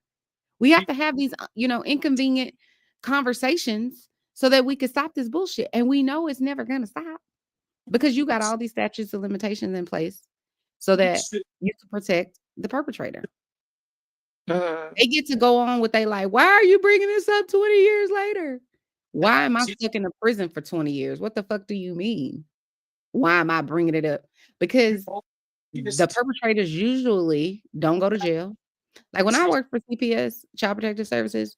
We have to have these, inconvenient conversations so that we can stop this bullshit. And we know it's never gonna stop because you got all these statutes of limitations in place so that you can protect the perpetrator. They get to go on with they like, why are you bringing this up 20 years later? Why am I stuck in a prison for 20 years? What the fuck do you mean? Why am I bringing it up? Because the perpetrators usually don't go to jail. Like when I worked for CPS, Child Protective Services,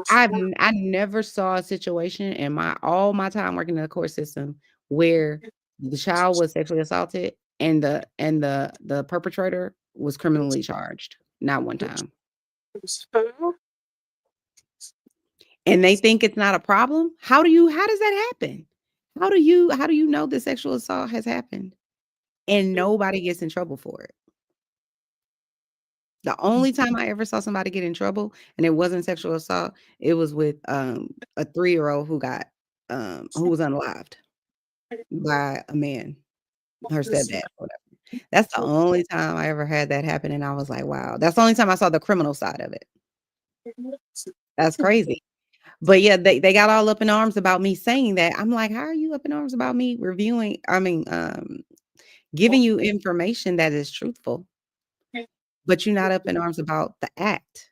I never saw a situation in all my time working in the court system where the child was sexually assaulted and the perpetrator was criminally charged. Not one time. And they think it's not a problem. How does that happen? How do you know the sexual assault has happened and nobody gets in trouble for it? The only time I ever saw somebody get in trouble and it wasn't sexual assault, it was with a 3-year-old who got who was unalived by a man, her stepdad, whatever. That's the only time I ever had that happen, and I was like, wow. That's the only time I saw the criminal side of it. That's crazy. But yeah, they got all up in arms about me saying that. I'm like, how are you up in arms about me giving you information that is truthful, but you're not up in arms about the act?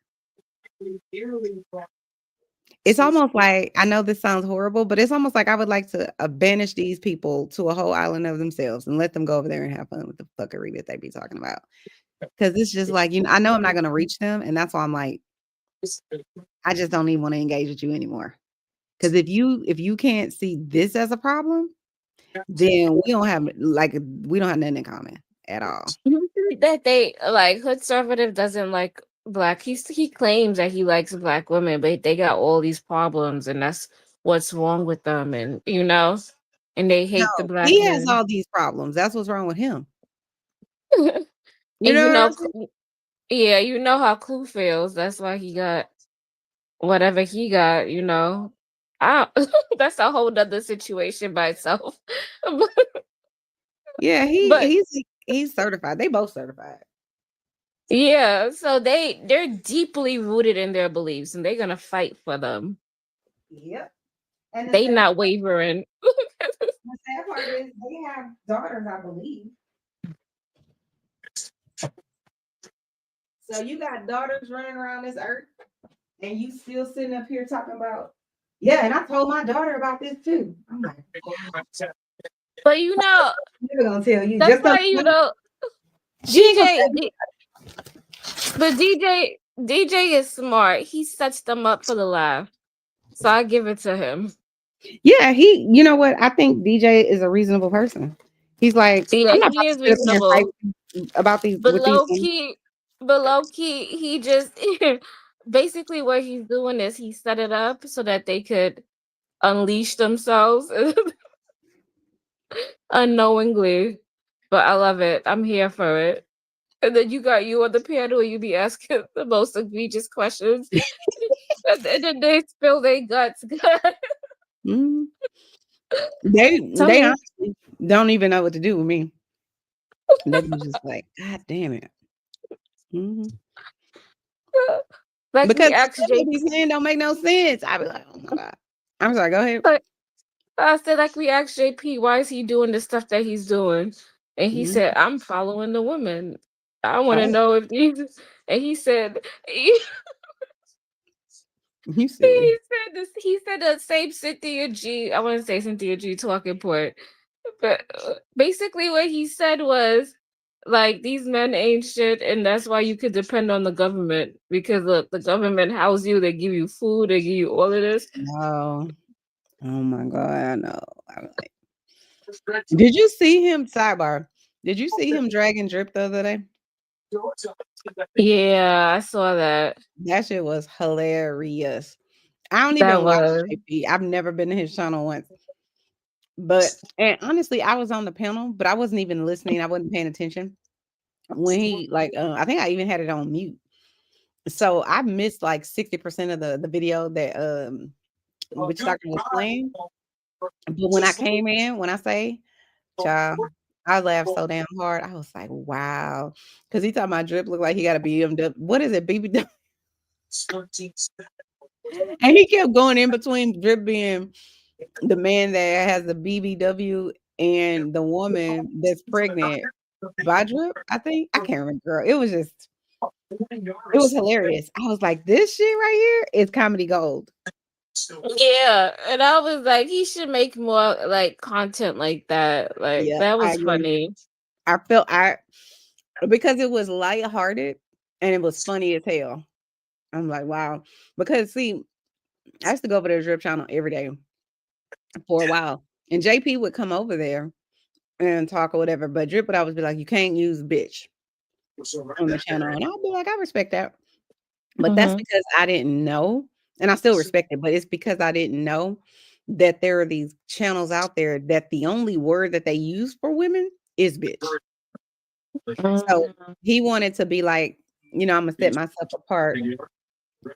It's almost like, I know this sounds horrible, but it's almost like I would like to banish these people to a whole island of themselves and let them go over there and have fun with the fuckery that they be talking about. Because it's just like, I know I'm not going to reach them. And that's why I'm like, I just don't even want to engage with you anymore. Because if you can't see this as a problem, then we don't have nothing in common at all. That they like hood conservative doesn't like black. He claims that he likes black women, but they got all these problems, and that's what's wrong with them. And and they hate the black. He has all these problems. That's what's wrong with him. Yeah, you know how Clue feels. That's why he got whatever he got. That's a whole nother situation by itself. Yeah, he's certified. They both certified. Yeah, so they're deeply rooted in their beliefs, and they're gonna fight for them. Yep, and they not wavering. The sad part is they have daughters, I believe. So you got daughters running around this earth, and you still sitting up here talking about, yeah, and I told my daughter about this too. I'm like, but I'm never gonna tell you. That's why DJ. But DJ is smart. He sets them up for the laugh, so I give it to him. Yeah, you know what? I think DJ is a reasonable person. He's like, yeah, he is reasonable about these. But low key, he just basically what he's doing is he set it up so that they could unleash themselves unknowingly. But I love it. I'm here for it. And then you got you on the panel, you be asking the most egregious questions, and then they spill their guts. They honestly don't even know what to do with me. They be just like, God damn it. Like because what he's saying don't make no sense. I be like, oh my God. I'm sorry, go ahead. I said, like, we asked JP, why is he doing the stuff that he's doing? And he said, I'm following the women. I want to know if these. And he said, he said the same Cynthia G. I want to say Cynthia G talking point, but basically what he said was, like, these men ain't shit, and that's why you could depend on the government, because look, the government house you, they give you food, they give you all of this. No. Oh my God, I know. I'm like, did you see him, sidebar? Did you see him dragging Drip the other day? Yeah, I saw that. That shit was hilarious. I don't even watch JP. I've never been to his channel once. But and honestly, I was on the panel, but I wasn't even listening. I wasn't paying attention when he I think I even had it on mute. So I missed like 60% of the video that Witch Doctor was playing. But when I came in, when I say, child, I laughed so damn hard. I was like, wow. Because he thought my drip looked like he got a BMW. What is it, BBW? And he kept going in between drip being the man that has the BBW and the woman that's pregnant by drip, I think. I can't remember, girl. It was hilarious. I was like, this shit right here is comedy gold. Yeah, and I was like, he should make more like content like that. Like that was funny. I felt because it was lighthearted and it was funny as hell. I'm like, wow. Because see, I used to go over to the drip channel every day for a while. And JP would come over there and talk or whatever. But drip would always be like, you can't use bitch on the channel. And I'll be like, I respect that. But that's because I didn't know. And I still respect it, but it's because I didn't know that there are these channels out there that the only word that they use for women is bitch. So he wanted to be like, I'm gonna set myself apart.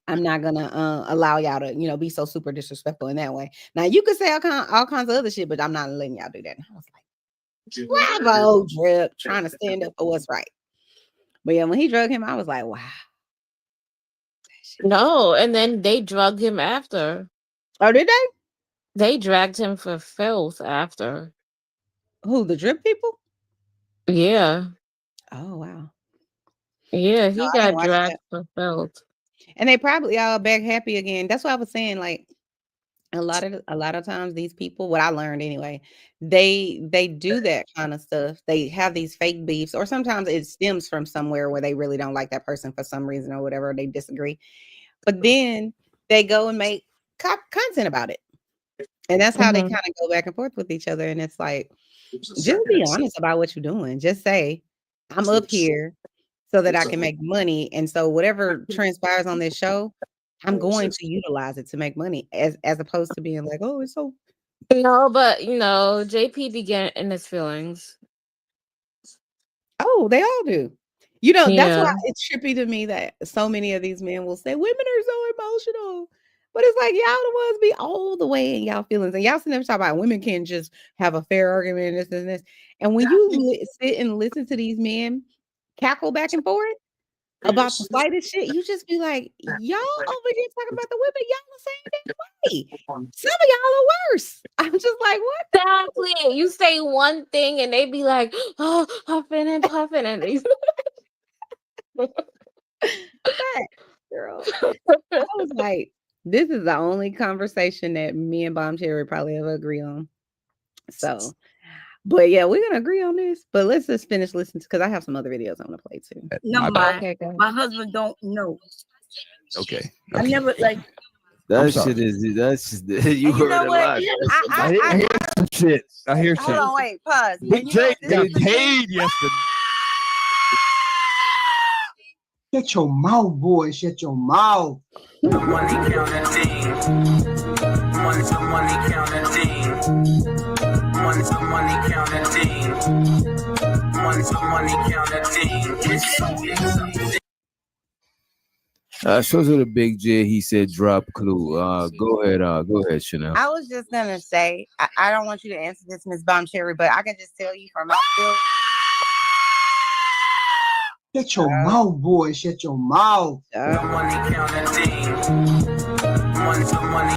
I'm not gonna allow y'all to, be so super disrespectful in that way. Now you could say all kinds of other shit, but I'm not letting y'all do that. And I was like, bravo, drip, trying to stand up for what's right. But yeah, when he drug him, I was like, wow. No, and then they drugged him after. Oh, did they? They dragged him for filth after. Who, the drip people? Yeah. Oh, wow. Yeah, he got dragged for filth. And they probably all back happy again. That's what I was saying. Like a lot of times these people, what I learned anyway, they do that kind of stuff. They have these fake beefs, or sometimes it stems from somewhere where they really don't like that person for some reason or whatever, they disagree. But then they go and make content about it. And that's how they kind of go back and forth with each other. And it's like, just be honest about what you're doing. Just say, I'm up here so that I can make money. And so whatever transpires on this show, I'm going to utilize it to make money as opposed to being like, oh, it's so. No, but JP began in his feelings. Oh, they all do. That's why it's trippy to me that so many of these men will say women are so emotional. But it's like y'all the ones be all the way in y'all feelings. And y'all never talk about women can just have a fair argument, this and this. And when you sit and listen to these men cackle back and forth about the slightest shit, you just be like, y'all over here talking about the women, y'all the same damn way. Some of y'all are worse. I'm just like, what? Exactly. You say one thing and they be like, oh, huffing and puffing and they girl. I was like, this is the only conversation that me and Bomb Cherry probably ever agree on. So, but yeah, we're gonna agree on this. But let's just finish listening because I have some other videos I want to play too. No, my husband don't know. Okay. I never like. That shit is you heard a lot. I hear some shit. I hear Hold on, wait, pause. Big Jake got paid yesterday. Shut your mouth, boy. Shut your mouth. Money counting. Money counting. Money counting. Shows with a Big J. He said, "Drop clue." Go ahead, Chanel. I was just gonna say, I don't want you to answer this, Miss Bomb Cherry, but I can just tell you from my feel. Shut your mouth, boy. Shut your mouth.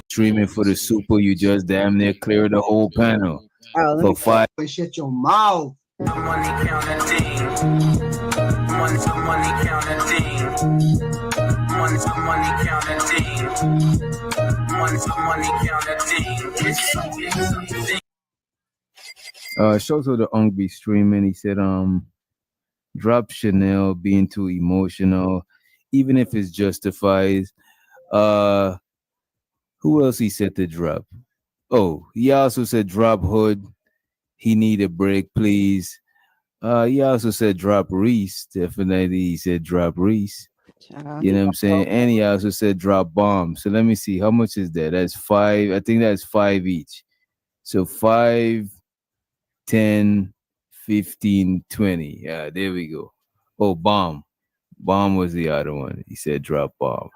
Streaming for the Super, you just damn near cleared the whole panel. For 5. Shut your mouth. Money counting. Money counting. Shows of the Ung be streaming. He said, drop Chanel being too emotional, even if it's justified. Who else he said to drop? Oh, he also said drop Hood. He need a break, please. He also said drop Reese. Definitely, he said drop Reese. You know what I'm saying? And he also said drop Bomb. So let me see. How much is that? That's 5. I think that's 5 each. So 5, 10, 15, 20. Yeah, there we go. Oh, bomb. Bomb was the other one. He said drop bomb.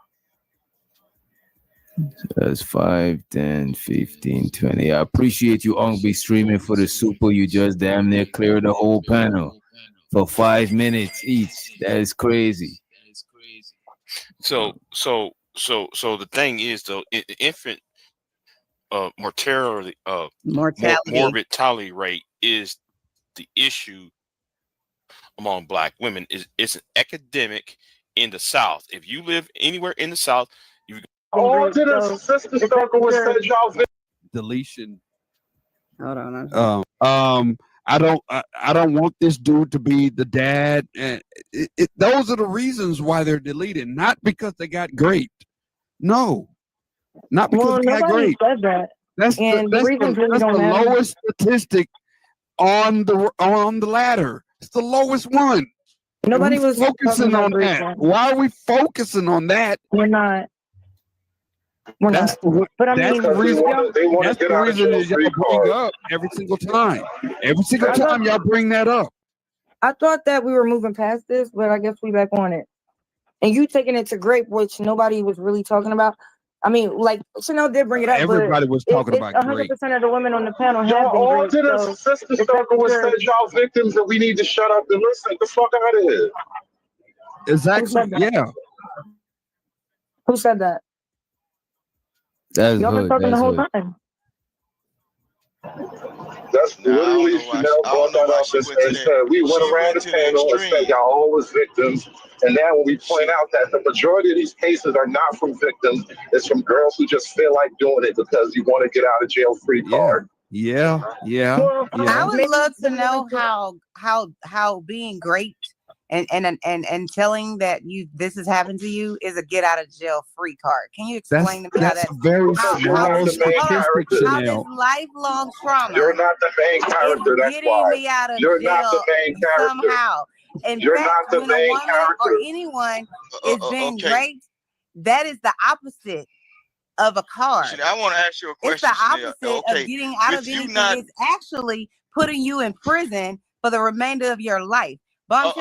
So that's 5, 10, 15, 20. I appreciate you, Ong, streaming for the super. You just damn near cleared the whole panel for 5 minutes each. That is crazy. So the thing is, though, infant mortality mortality rate is the issue among Black women. It's an epidemic in the South. If you live anywhere in the South, you deletion. Hold on. I don't want this dude to be the dad, and those are the reasons why they're deleted, not because they got great. No, not because they got great. Said that. That's the lowest statistic on the ladder. It's the lowest one. Nobody was focusing on that. Why are we focusing on that? We're not. That's the reason. That's the reason that y'all bring up every single time. Every single time y'all bring that up. I thought that we were moving past this, but I guess we back on it. And you taking it to grape, which nobody was really talking about. I mean, like Chanel did bring it up. Everybody was talking about grape. 100% of the women on the panel have Y'all been all grape. did a sister circle and said y'all victims and we need to shut up and listen. Get the fuck out of here. Exactly. Yeah. Who said that? That's Y'all been talking the whole time. That's literally Chanel brought that up and said we went around the panel and said y'all all was victims. And now when we point out that the majority of these cases are not from victims, it's from girls who just feel like doing it because you want to get out of jail free card. Yeah. I would love to know how being great and telling that this has happened to you is a get out of jail free card. Can you explain to me how that's very small statistic, Chanel. This lifelong trauma? You're not the main character. That's getting why. me out of You're jail not the main character. somehow. In You're fact, not the when main a woman character. or anyone is being raped, that is the opposite of a card. I want to ask you a question. It's the opposite of getting out of anything. It's actually putting you in prison for the remainder of your life. If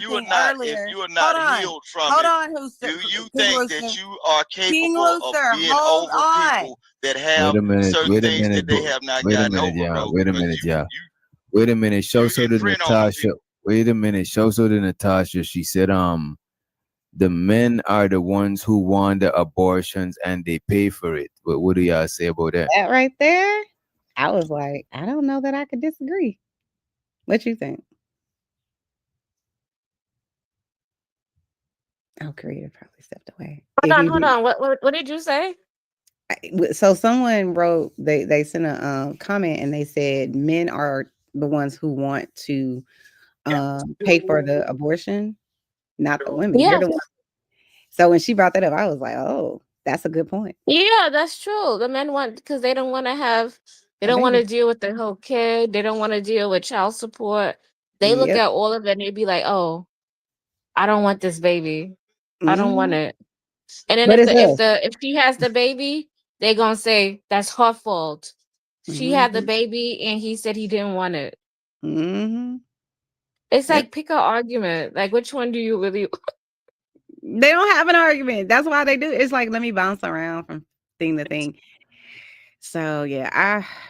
you are not healed from it, do you think that you are capable of being over people that have certain things that they have not gotten over? Wait a minute, y'all. Wait a minute. Show so to Natasha. Wait a minute. Show so to Natasha. She said, the men are the ones who want the abortions and they pay for it. But what do y'all say about that? That right there, I was like, I don't know that I could disagree. What you think? Oh, Creative probably stepped away. Hold on. What did you say? So someone wrote, they sent a comment and they said men are the ones who want to pay for the abortion, not the women. Yeah. So when she brought that up, I was like, oh, that's a good point. Yeah, that's true. The men want, because they don't want to have, they don't want to deal with the whole kid. They don't want to deal with child support. They look at all of it and they be like, oh, I don't want this baby. I don't want it. And then if she has the baby, they're gonna say that's her fault. She had the baby and he said he didn't want it. It's like pick an argument. Like which one do you really They don't have an argument. That's why they do. It's like let me bounce around from thing to thing. So yeah,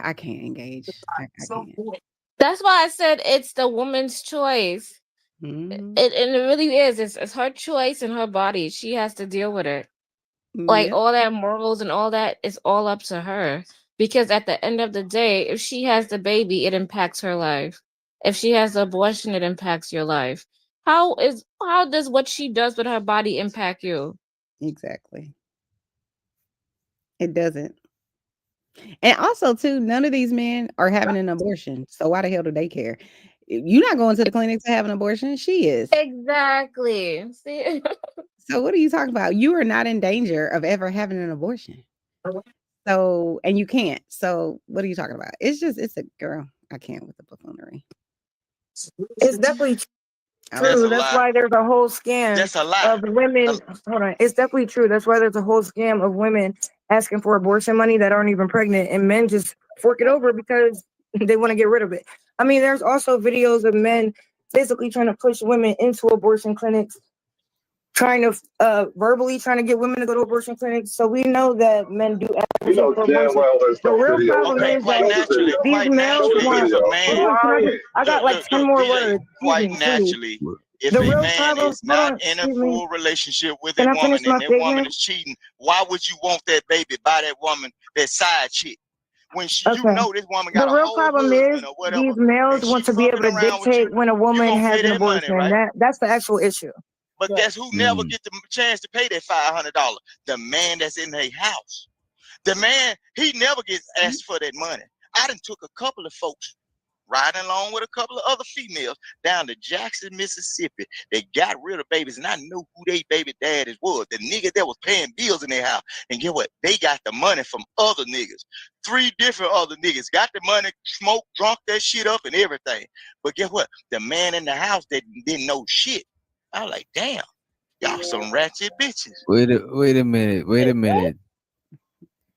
I can't engage. I can't. That's why I said it's the woman's choice. It really is. It's her choice and her body. She has to deal with it. Like all that morals and all that is all up to her. Because at the end of the day, if she has the baby, it impacts her life. If she has the abortion, it impacts your life. How does what she does with her body impact you? Exactly. It doesn't. And also, too, none of these men are having an abortion. So why the hell do they care? You're not going to the clinic to have an abortion. She is. Exactly. See? So what are you talking about? You are not in danger of ever having an abortion. So, and you can't. So what are you talking about? It's a girl. I can't with the buffoonery. It's definitely true. That's why there's a whole scam of women. Hold on. It's definitely true. That's why there's a whole scam of women asking for abortion money that aren't even pregnant, and men just fork it over because they want to get rid of it. I mean, there's also videos of men physically trying to push women into abortion clinics, trying to verbally trying to get women to go to abortion clinics. So we know that men do You know damn well there's the no real video. problem Okay, is quite that naturally, these quite males naturally, want. if a man, Hold on, I got like 10 more words. quite Excuse me, please. naturally, if The a real man problem. is Hold not on, in a excuse me. full relationship with Can a I woman finish my and that woman statement? is cheating, why would you want that baby by that woman, that side chick? When you Okay. know this woman The got a real whole problem is husband or whatever, these males and want she to be able fucking to around with you, dictate when a you woman gonna has pay an that money, abortion. right? That's the actual issue. But Right. guess who never get the chance to pay that $500? The man that's in their house. The man, he never gets asked for that money. I done took a couple of folks riding along with a couple of other females down to Jackson, Mississippi. They got rid of babies, and I knew who they baby daddies was. The niggas that was paying bills in their house. And get what? They got the money from other niggas. 3 different other niggas got the money, smoked, drunk that shit up and everything. But guess what? The man in the house that didn't know shit. I was like, damn, y'all some ratchet bitches. Wait a minute.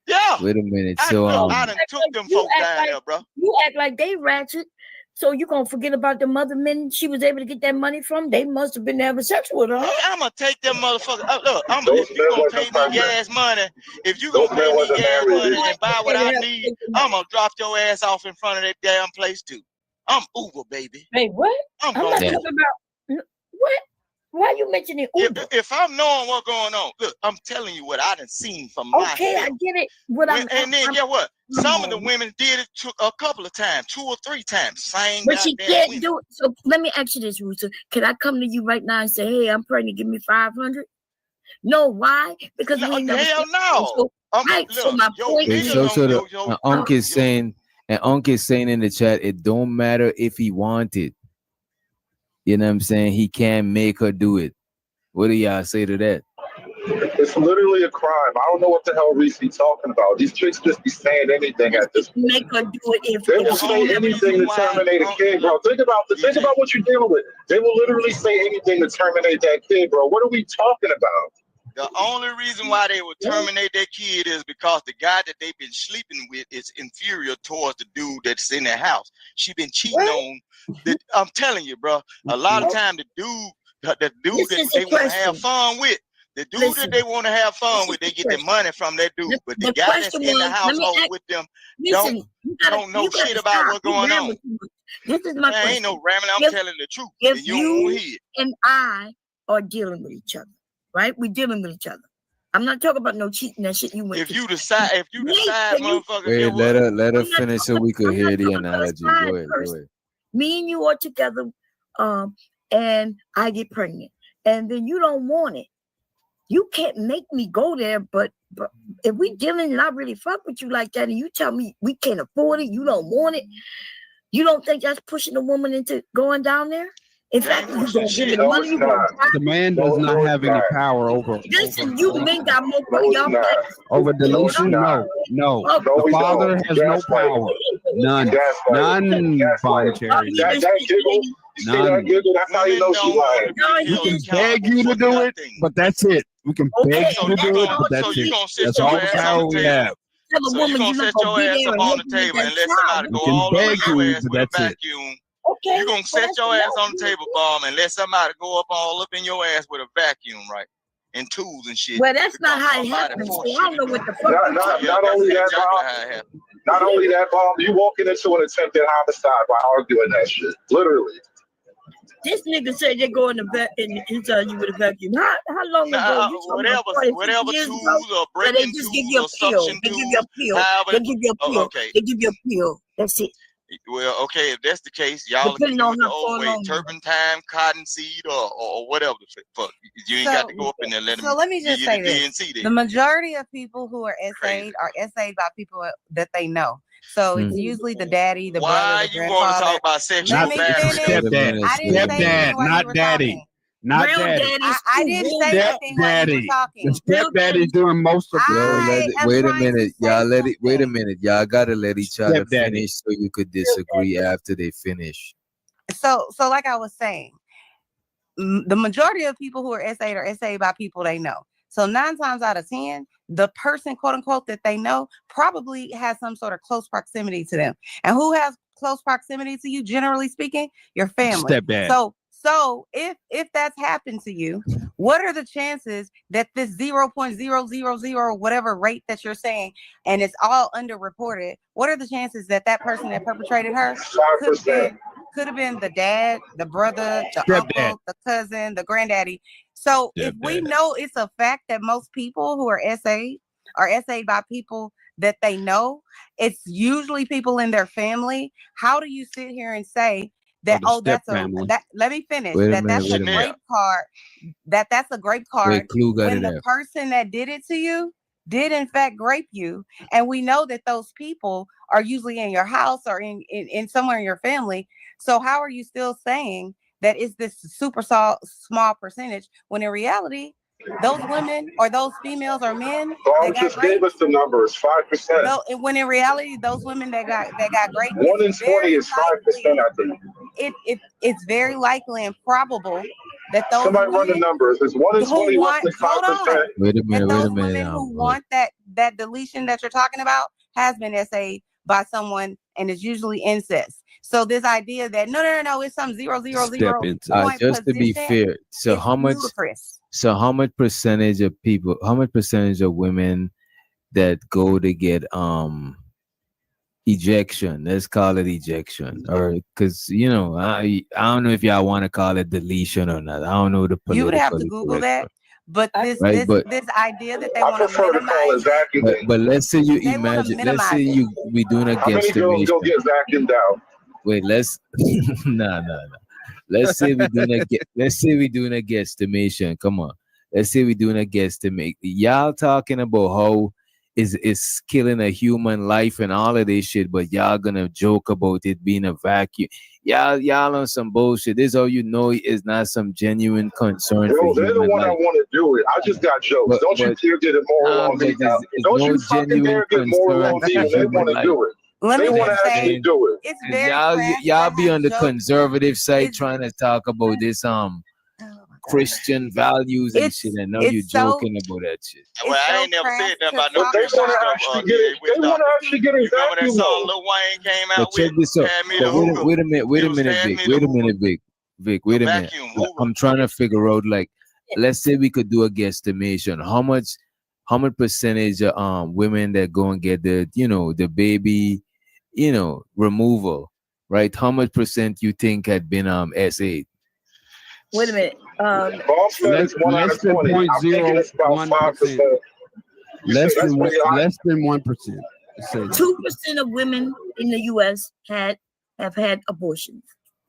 Yeah. Wait a minute. I So done took them folks down there, bro. You act like they ratchet, so you gonna forget about the mother men she was able to get that money from? They must have been having sex with her. I'm gonna take them motherfuckers. Look, Those if you men gonna pay wasn't me pregnant. gas money, if you Those gonna men pay me wasn't gas married. money and buy what I need, I'm gonna drop your ass off in front of that damn place too. I'm Uber, baby. Wait, what? I'm I'm going not Uber. talking about what? Why are you mentioning Uber? If I'm knowing what's going on, look, I'm telling you what I done seen from Okay, myself. I get it. What And then get what? Some of the women did it a couple of times, 2 or 3 times. Same But she goddamn can't women. do it. So let me ask you this, Rooster. Can I come to you right now and say, hey, I'm pregnant, give me 500? No, why? Because we ain't never Hell seen no. So, right. So my point is, Unc is saying, and Unc is saying in the chat, it don't matter if he wanted. You know what I'm saying? He can't make her do it. What do y'all say to that? It's literally a crime. I don't know what the hell Reese be talking about. These chicks just be saying anything at this point. make her do it if They will say anything to terminate a kid, bro. Think about what you're dealing with. They will literally say anything to terminate that kid, bro. What are we talking about? The only reason why they would terminate that kid is because the guy that they've been sleeping with is inferior towards the dude that's in their house. She been cheating on. I'm telling you, bro. A lot of time the dude that they want to have fun with, the dude that they want to have fun with, they get the money from that dude. But the guy that's in the household with them don't know shit about what's going on. This is my question. Ain't no ramming. I'm telling the truth. If You don't want to hear it. and I are dealing with each other, right? We're dealing with each other. I'm not talking about no cheating that shit you went If you decide, motherfucker, Wait, let her finish so we could hear the analogy. Go ahead. Me and you are together, and I get pregnant, and then you don't want it. You can't make me go there, but if we dealing and I really fuck with you like that, and you tell me we can't afford it, you don't want it, you don't think that's pushing a woman into going down there? In fact, you gonna give me the money. The man does not have any power over. Listen, you men got more power. Over deletion? No. The father has no power. None voluntary. None. That's how you know she lying. We can beg you to do it, but that's it. We can beg you to do it, but that's it. That's all the power we have. So you gonna set your ass up on the table and let somebody go all over your ass with a vacuum. Okay. You gonna set your ass on the table, bomb, and let somebody go up all up in your ass with a vacuum, right? And tools and shit. Well, that's not how it happens. So I don't know what the fuck. Not only that, Bob, you walking into an attempted homicide by arguing that shit. Literally. This nigga said they're going to vet and inside you with a vacuum. How long ago? Whatever tools or breaking tools or suction tools. They give you a pill. Okay. They give you a pill. That's it. Well, okay, if that's the case, y'all can do it the old way, turpentine, cottonseed, or whatever the fuck. You ain't got to go up in there and let them. So let me just say this: DNC the majority of people who are SA'd are SA'd by people that they know. So it's usually the daddy, the brother, the grandfather. Why you want to talk about sexual stepdad? Stepdad, not daddy. Not daddy. I didn't say anything while you were talking. The stepdaddy's doing most of it. Wait a minute, y'all. Wait a minute, y'all. Gotta let each other finish so you could disagree after they finish. So like I was saying, the majority of people who are SA'd by people they know. So 9 times out of 10, the person, quote unquote, that they know probably has some sort of close proximity to them. And who has close proximity to you, generally speaking? Your family. Stepdad. So if that's happened to you, what are the chances that this 0.000 whatever rate that you're saying, and it's all underreported, what are the chances that that person that perpetrated her could have been the dad, the brother, the uncle, the cousin, the granddaddy? So if we know it's a fact that most people who are SA'd by people that they know, it's usually people in their family. How do you sit here and say that, let me finish. That's a grape card. That's a grape card when the person that did it to you did in fact grape you. And we know that those people are usually in your house or in somewhere in your family. So how are you still saying that it's this super small percentage when in reality, those women or those females or men that just gave us the numbers, 5%. No, when in reality, those women that got raped, 1 in 20 is 5%, I think. It's very likely and probable that those somebody run the numbers. It's 1 in 20, roughly 5%. Wait a minute. Who want that deletion that you're talking about has been SA'd by someone, and it's usually incest. So this idea that no, it's some 0.000. Just to be fair, so how much? Ludicrous. So how much percentage of people? How much percentage of women that go to get ejection? Let's call it ejection, or because I don't know if y'all want to call it deletion or not. I don't know the political. You would have to Google that. But this idea that they want to minimize. But let's say you imagine. Let's say we doing a guesstimation. How many girls go get vacuumed out? Wait, let's no. Let's say we're doing a guesstimation. Come on. Let's say we're doing a guesstimate. Y'all talking about how is killing a human life and all of this shit, but y'all gonna joke about it being a vacuum. Y'all on some bullshit. This all you know is not some genuine concern. Bro, they're the one I want to do it. I just got jokes. Don't you dare get it moral on me now. Don't you fucking dare get moral on me when they want to do it. They want to actually do it. Y'all be on the conservative side trying to talk about this Christian values and shit, and know you joking about that shit. Well, I ain't never said that about no They Christian want to stuff. actually get it. Remember that song Lil Wayne came out with? Check this out. Wait a minute, Vic. Wait a minute. I'm trying to figure out, like, let's say we could do a guesstimation. How much percentage of women that go and get the baby, removal, right? How much percent you think had been SA'd? Wait a minute. Less than 0.01%. Less than 1%. 2% of women in the U.S. have had abortions.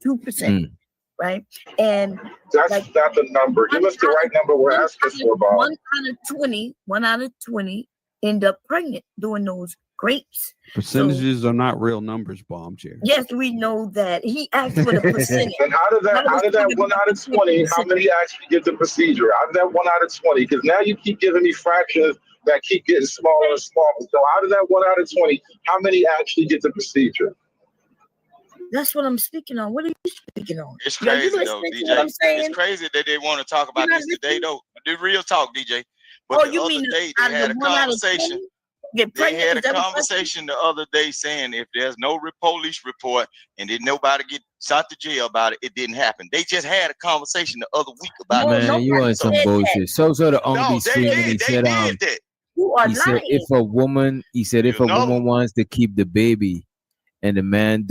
2%, right? And that's not the number. Give us the right number we're asking for, Bob. 1 out of 20 end up pregnant doing those grapes. Percentages are not real numbers, Bombchair. Yes, we know that. He asked for the percentage. And out of that 1 out of 20, how many actually get the procedure? Out of that 1 out of 20, because now you keep giving me fractions that keep getting smaller and smaller. So out of that 1 out of 20, how many actually get the procedure? That's what I'm speaking on. What are you speaking on? It's crazy though, DJ. It's crazy that they want to talk about this today, though. The real talk, DJ. But the other day they had a conversation. They had a conversation the other day saying if there's no police report and did nobody get shot to jail about it, it didn't happen. They just had a conversation the other week about it. Man, you want some bullshit. So the only screaming, he said, if a woman wants to keep the baby and the man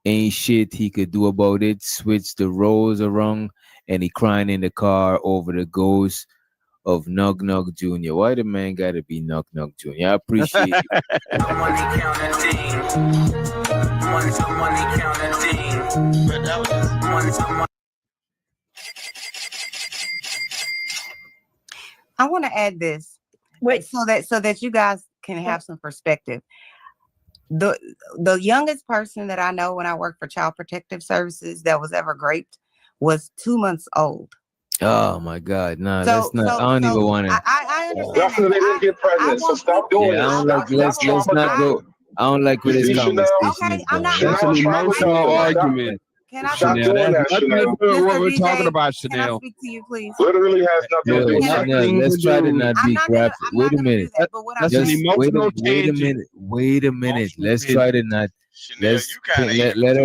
ain't shit he could do about it, switch the roles around, and he crying in the car over the ghost of Nug Nug Jr. Why the man gotta be Nug Nug Jr.? I appreciate it. I want to add this. Wait, so that you guys can have some perspective. The youngest person that I know when I worked for Child Protective Services that was ever raped was 2 months old. Oh my God! No, that's not. I don't even want to. I understand. Definitely didn't get pregnant, so stop doing it. I don't like. Let's not go. I don't like with this conversation. Okay, I'm not. That's an emotional argument. Can I Chanel, speak that's to nothing to do with what we're talking about, Can I Chanel. speak to you, please? Literally has nothing to do with Chanel, let's try to not be graphic. Wait a minute. That's an emotional Wait a minute. Wait a minute. Let's try to not. Let's let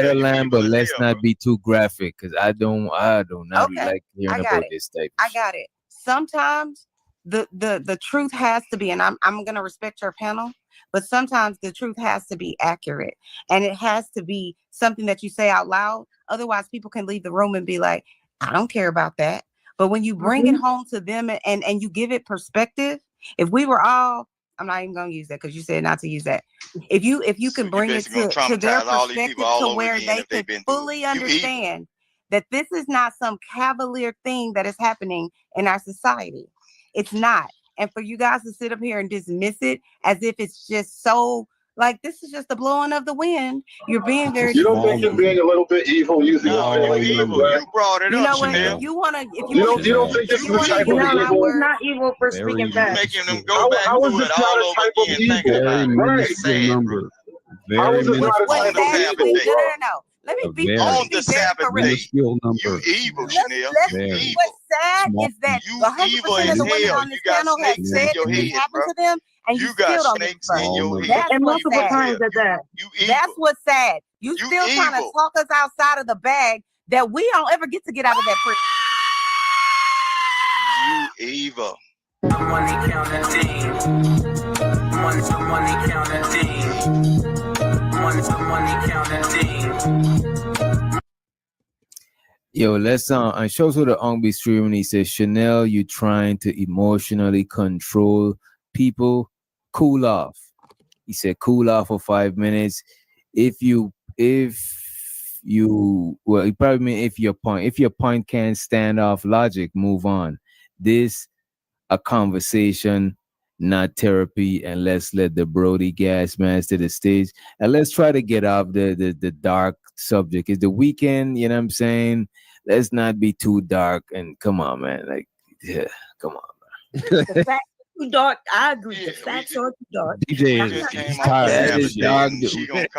her land, but let's not be too graphic because I do not like hearing about this type. I got it. Sometimes the truth has to be, and I'm gonna respect your panel, but sometimes the truth has to be accurate, and it has to be something that you say out loud. Otherwise, people can leave the room and be like, "I don't care about that." But when you bring it home to them and you give it perspective, if we were all, I'm not even gonna use that because you said not to use that. If you can bring it to their perspective to where they could fully understand that this is not some cavalier thing that is happening in our society. It's not. And for you guys to sit up here and dismiss it as if it's just so like this is just the blowing of the wind. You're being very. You don't think you're being a little bit evil using your feelings? You brought it up. You know what? Chanel. If you want to, you don't think this is a type of evil? He's not evil for speaking back. Making them go back how to is this it not all a over type of again. evil? Very minuscule number. How is this not a What's type of sad? evil? No. Let me be On the Sabbath day. Minuscule number. You evil, Chanel. You evil. What's sad is that You 100% of the women on this panel have said that this happened to them, and you still don't get in your head. That's And what's multiple sad. times at that. That's what's sad. You still trying to talk us outside of the bag that we don't ever get to get out of that prison. You evil. Money counting. Money counting. Money counting. Yo, let's and shows who the Ongbe stream and he says, Chanel, you trying to emotionally control people. Cool off. He said, cool off for 5 minutes. If you well, he probably mean if your point can't stand off logic, move on. This a conversation, not therapy, and let's let the Brody gas mask to the stage. And let's try to get off the dark subject. It's the weekend, you know what I'm saying? Let's not be too dark and come on, man. Like, yeah, come on, man. The facts are too dark. I agree. The facts are too dark. DJ is tired. That is dark.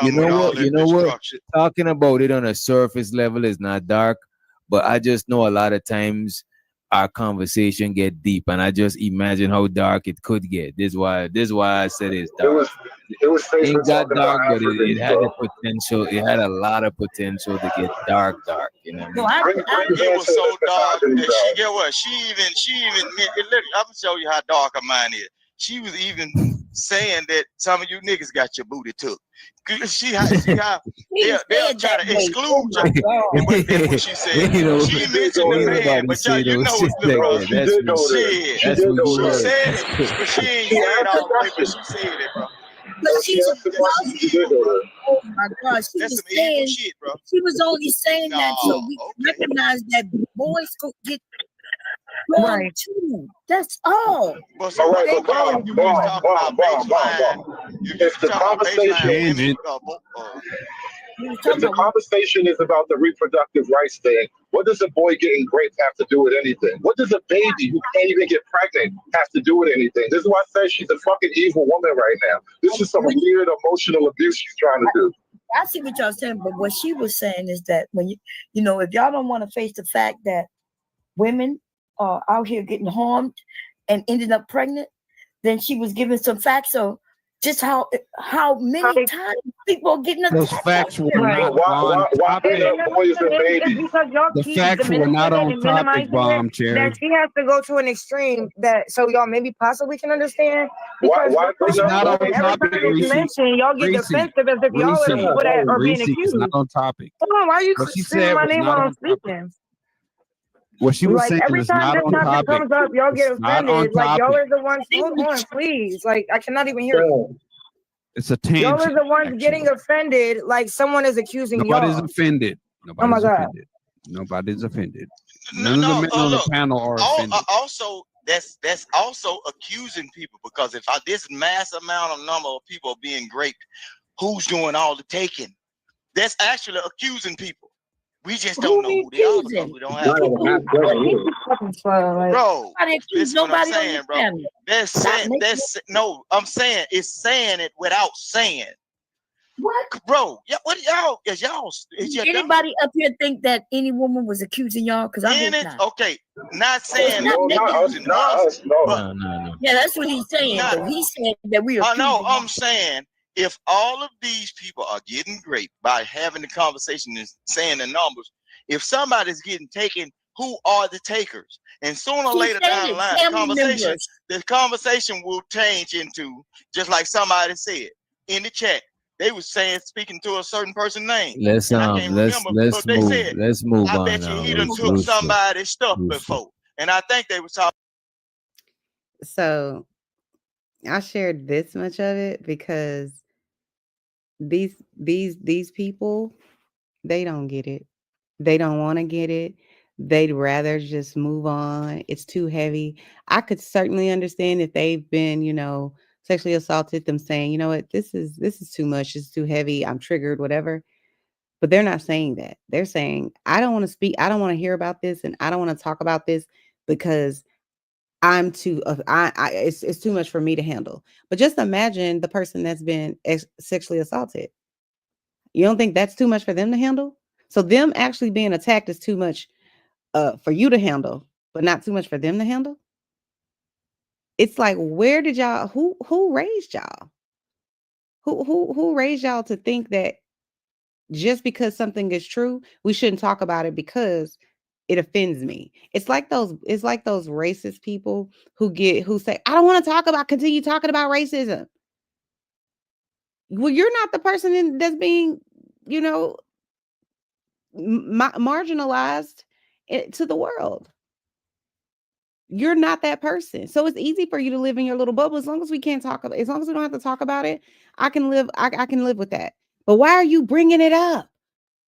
You know what? Talking about it on a surface level is not dark, but I just know a lot of times our conversation get deep, and I just imagine how dark it could get. This is why I said it's dark. It was ain't got dark, but it had the potential. It had a lot of potential to get dark. You know what I mean? It was so dark that she get what? She even I'm gonna show you how dark her mind is. She was even saying that some of you niggas got your booty took. See how they'll try to exclude you. What she said. She mentioned the man, but you know it's the bro. She said it, but she ain't said it all the way, but she said it, bro. But oh my God, she was saying shit, bro. She was only saying that so we recognize that boys could get right too. That's all. All right, but if the conversation if the conversation is about the reproductive rights thing, what does a boy getting raped have to do with anything? What does a baby who can't even get pregnant have to do with anything? This is why I say she's a fucking evil woman right now. This is some weird emotional abuse she's trying to do. I see what y'all saying, but what she was saying is that when you know, if y'all don't want to face the fact that women are out here getting harmed and ended up pregnant, then she was giving some facts of just how many times people are getting those facts were not on topic. The facts were not on topic, Bomb Cherry. That she has to go to an extreme that so y'all maybe possibly can understand. Because it's not on topic, y'all get defensive as if y'all are the people that are being accused. It's not on topic. Come on, why are you screaming my name while I'm speaking? What she was saying every is time not this on topic topic. comes up, y'all get offended. Like y'all are the ones. Hold on, please. Like I cannot even hear it. It's a tangent. Y'all are the ones getting offended. Like someone is accusing y'all. Nobody's offended. Nobody's offended. Nobody's offended. None of the men on the panel are offended. Also, that's also accusing people, because if this mass amount of number of people are being raped, who's doing all the taking? That's actually accusing people. We just don't know who they are because we don't have bro. This is what I'm saying, bro. No, I'm saying it's saying it without saying. What? Bro, yeah, what y'all? Is y'all? Anybody up here think that any woman was accusing y'all? Because I hope not. Okay, not saying not us. No, no, no. Yeah, that's what he's saying. Though. He said that we are. No, I'm saying if all of these people are getting raped by having the conversation and saying the numbers, if somebody's getting taken, who are the takers? And sooner or later down the line, the conversation will change into, just like somebody said in the chat, they were saying, speaking to a certain person's name. Let's move. Let's move on. I bet you he done took somebody's stuff before, and I think they were talking. So I shared this much of it because these people, they don't get it. They don't want to get it. They'd rather just move on. It's too heavy. I could certainly understand if they've been, sexually assaulted, them saying, you know what, this is too much. It's too heavy. I'm triggered, whatever. But they're not saying that. They're saying, I don't want to speak. I don't want to hear about this. And I don't want to talk about this because I'm too, it's too much for me to handle. But just imagine the person that's been sexually assaulted. You don't think that's too much for them to handle? So them actually being attacked is too much for you to handle, but not too much for them to handle. It's like, where did y'all, who raised y'all? Who raised y'all to think that just because something is true, we shouldn't talk about it because it offends me? It's like those racist people who say, I don't want to continue talking about racism. Well, you're not the person that's being, marginalized to the world. You're not that person. So it's easy for you to live in your little bubble. As long as we can't talk about, as long as we don't have to talk about it, I can live with that. But why are you bringing it up?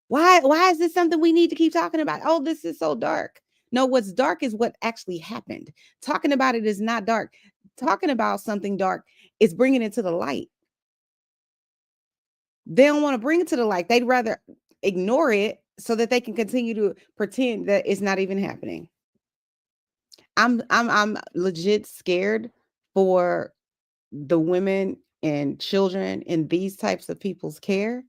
Why is this something we need to keep talking about? Oh, this is so dark. No, what's dark is what actually happened. Talking about it is not dark. Talking about something dark is bringing it to the light. They don't want to bring it to the light. They'd rather ignore it so that they can continue to pretend that it's not even happening. I'm legit scared for the women and children in these types of people's care.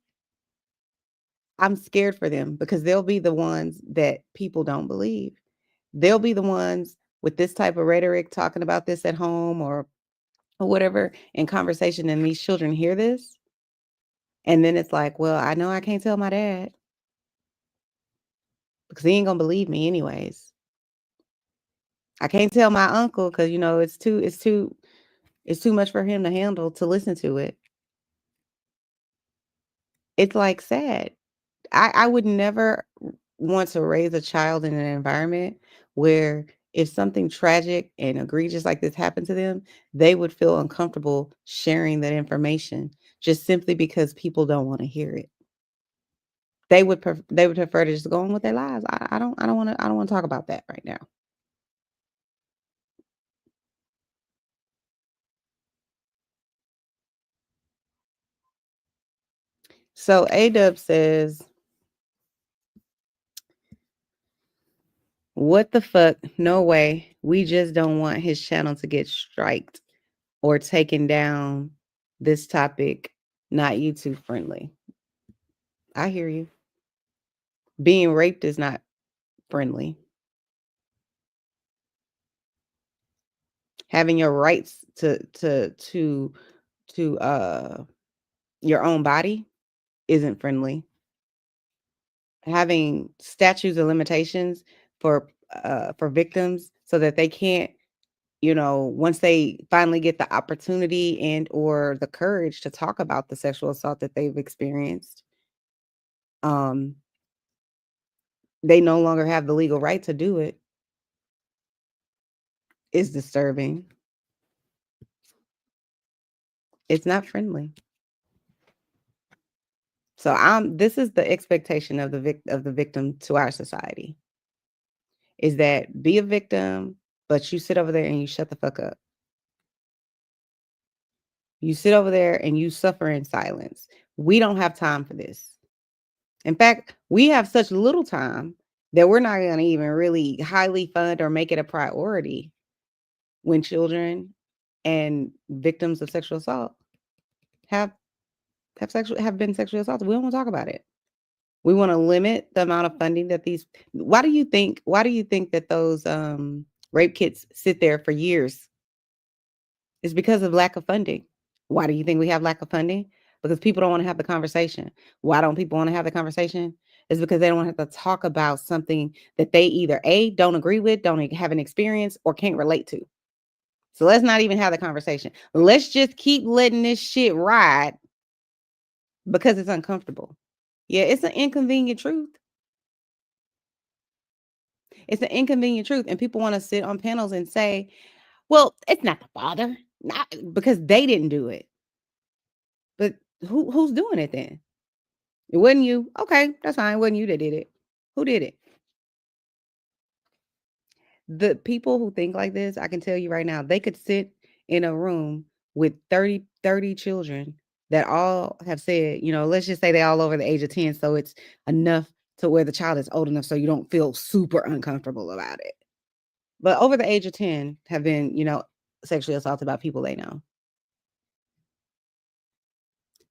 I'm scared for them because they'll be the ones that people don't believe. They'll be the ones with this type of rhetoric talking about this at home or whatever in conversation, and these children hear this. And then it's like, well, I know I can't tell my dad because he ain't gonna believe me anyways. I can't tell my uncle because it's too much for him to handle to listen to it. It's like sad. I would never want to raise a child in an environment where if something tragic and egregious like this happened to them, they would feel uncomfortable sharing that information just simply because people don't want to hear it. They would prefer to just go on with their lives. I don't want to talk about that right now. So A-Dub says, what the fuck? No way. We just don't want his channel to get striked or taken down. This topic, not YouTube friendly. I hear you. Being raped is not friendly. Having your rights to your own body isn't friendly. Having statutes of limitations for victims so that they can't, once they finally get the opportunity and or the courage to talk about the sexual assault that they've experienced, they no longer have the legal right to do it. It's disturbing. It's not friendly. So this is the expectation of the victim to our society, is that be a victim, but you sit over there and you shut the fuck up. You sit over there and you suffer in silence. We don't have time for this. In fact, we have such little time that we're not going to even really highly fund or make it a priority when children and victims of sexual assault have have been sexually assaulted. We don't want to talk about it. We want to limit the amount of funding that these. Why do you think that those rape kits sit there for years? It's because of lack of funding. Why do you think we have lack of funding? Because people don't want to have the conversation. Why don't people want to have the conversation? It's because they don't have to talk about something that they either A, don't agree with, don't have an experience, or can't relate to. So let's not even have the conversation. Let's just keep letting this shit ride because it's uncomfortable. Yeah, it's an inconvenient truth. It's an inconvenient truth. And people want to sit on panels and say, well, it's not the father, not because they didn't do it. But who's doing it then? It wasn't you. Okay, that's fine. It wasn't you that did it. Who did it? The people who think like this, I can tell you right now, they could sit in a room with 30 children that all have said, let's just say they're all over the age of 10. So it's enough to where the child is old enough so you don't feel super uncomfortable about it. But over the age of 10 have been, sexually assaulted by people they know.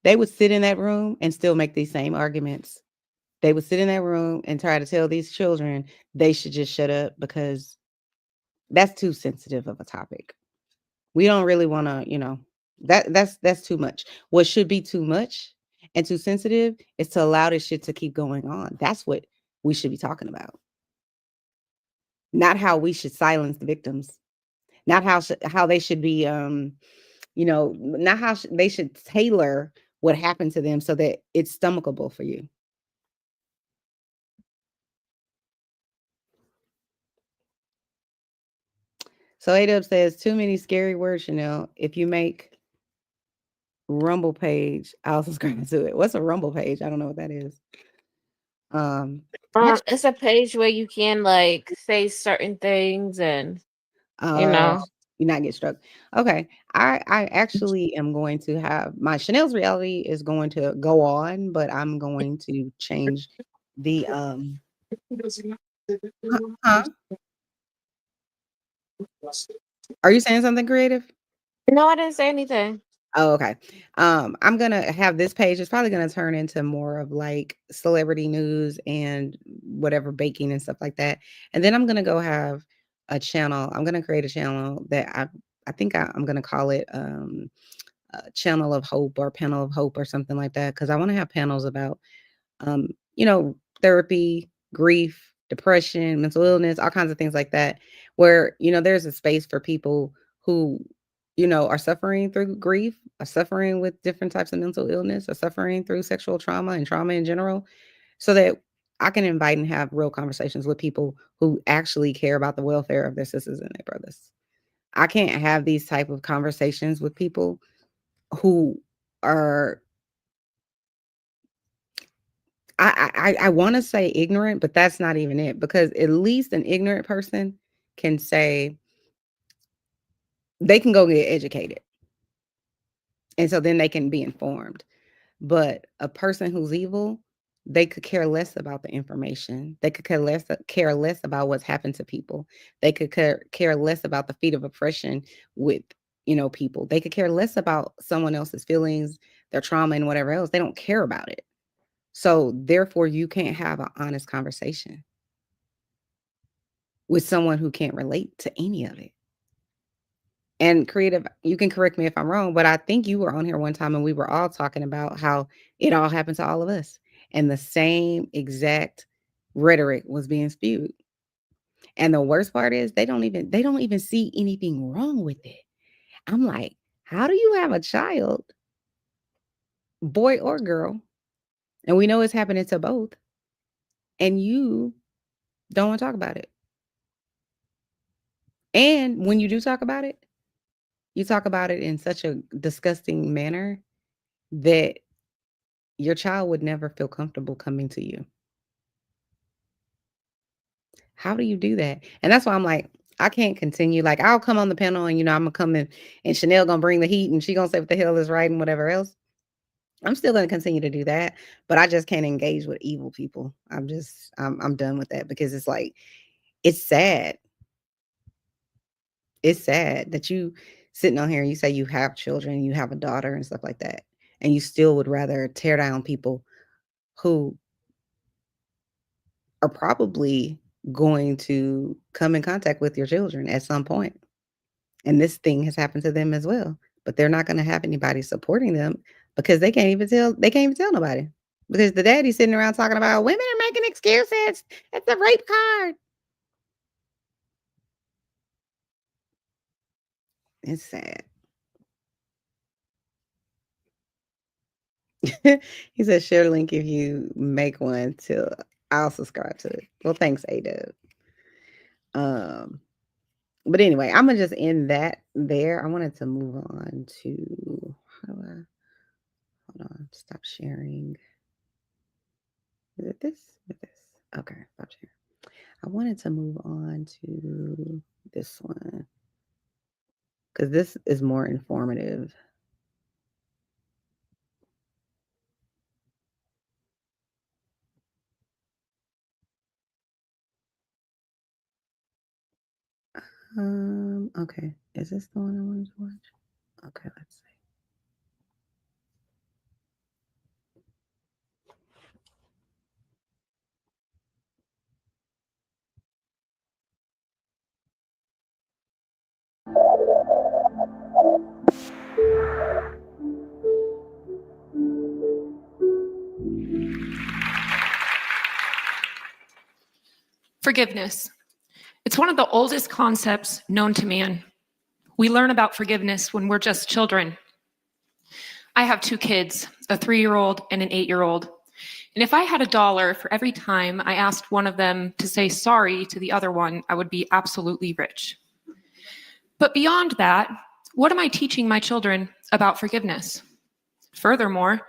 They would sit in that room and still make these same arguments. They would sit in that room and try to tell these children they should just shut up because that's too sensitive of a topic. We don't really want to, that's too much. What should be too much and too sensitive is to allow this shit to keep going on. That's what we should be talking about. Not how we should silence the victims. Not how they should be, not how they should tailor what happened to them so that it's stomachable for you. So A-Dub says, too many scary words, Chanel. If you make Rumble page, I'll subscribe to it. What's a Rumble page? I don't know what that is. It's a page where you can say certain things and you not get struck. Okay. I actually am going to have my Chanel's reality is going to go on, but I'm going to change the huh? Are you saying something creative? No, I didn't say anything. Oh, okay. I'm gonna have this page. It's probably gonna turn into more of celebrity news and whatever baking and stuff like that. And then I'm gonna go have a channel. I'm gonna create a channel that I think I'm gonna call it Channel of Hope or Panel of Hope or something like that. Because I want to have panels about therapy, grief, depression, mental illness, all kinds of things like that, where there's a space for people who are suffering through grief, are suffering with different types of mental illness, are suffering through sexual trauma and trauma in general, so that I can invite and have real conversations with people who actually care about the welfare of their sisters and their brothers. I can't have these type of conversations with people who are, I want to say ignorant, but that's not even it, because at least an ignorant person can say, they can go get educated. And so then they can be informed. But a person who's evil, they could care less about the information. They could care less about what's happened to people. They could care less about the feat of oppression with, people. They could care less about someone else's feelings, their trauma, and whatever else. They don't care about it. So therefore, you can't have an honest conversation with someone who can't relate to any of it. And creative, you can correct me if I'm wrong, but I think you were on here one time and we were all talking about how it all happened to all of us. And the same exact rhetoric was being spewed. And the worst part is they don't even see anything wrong with it. I'm like, how do you have a child, boy or girl, and we know it's happening to both, and you don't want to talk about it? And when you do talk about it, you talk about it in such a disgusting manner that your child would never feel comfortable coming to you. How do you do that? And that's why I'm like, I can't continue. I'll come on the panel and, I'm going to come in and Chanel going to bring the heat and she going to say what the hell is right and whatever else. I'm still going to continue to do that, but I just can't engage with evil people. I'm done with that, because it's it's sad. It's sad that you sitting on here and you say you have children, you have a daughter and stuff like that. and you still would rather tear down people who are probably going to come in contact with your children at some point. And this thing has happened to them as well. But they're not going to have anybody supporting them because they can't even tell nobody. Because the daddy's sitting around talking about women are making excuses. It's a rape card. It's sad. He said, share the link if you make one till I'll subscribe to it. Well, thanks, A-Dub. But anyway, I'm gonna just end that there. I wanted to move on to hold on, stop sharing. Is it this? Okay, stop sharing. I wanted to move on to this one because this is more informative. Okay. Is this the one I wanted to watch? Okay, let's see. Forgiveness. It's one of the oldest concepts known to man. We learn about forgiveness when we're just children. I have 2 kids, a 3-year-old and an 8-year-old. And if I had $1 for every time I asked one of them to say sorry to the other one, I would be absolutely rich. But beyond that, what am I teaching my children about forgiveness? Furthermore,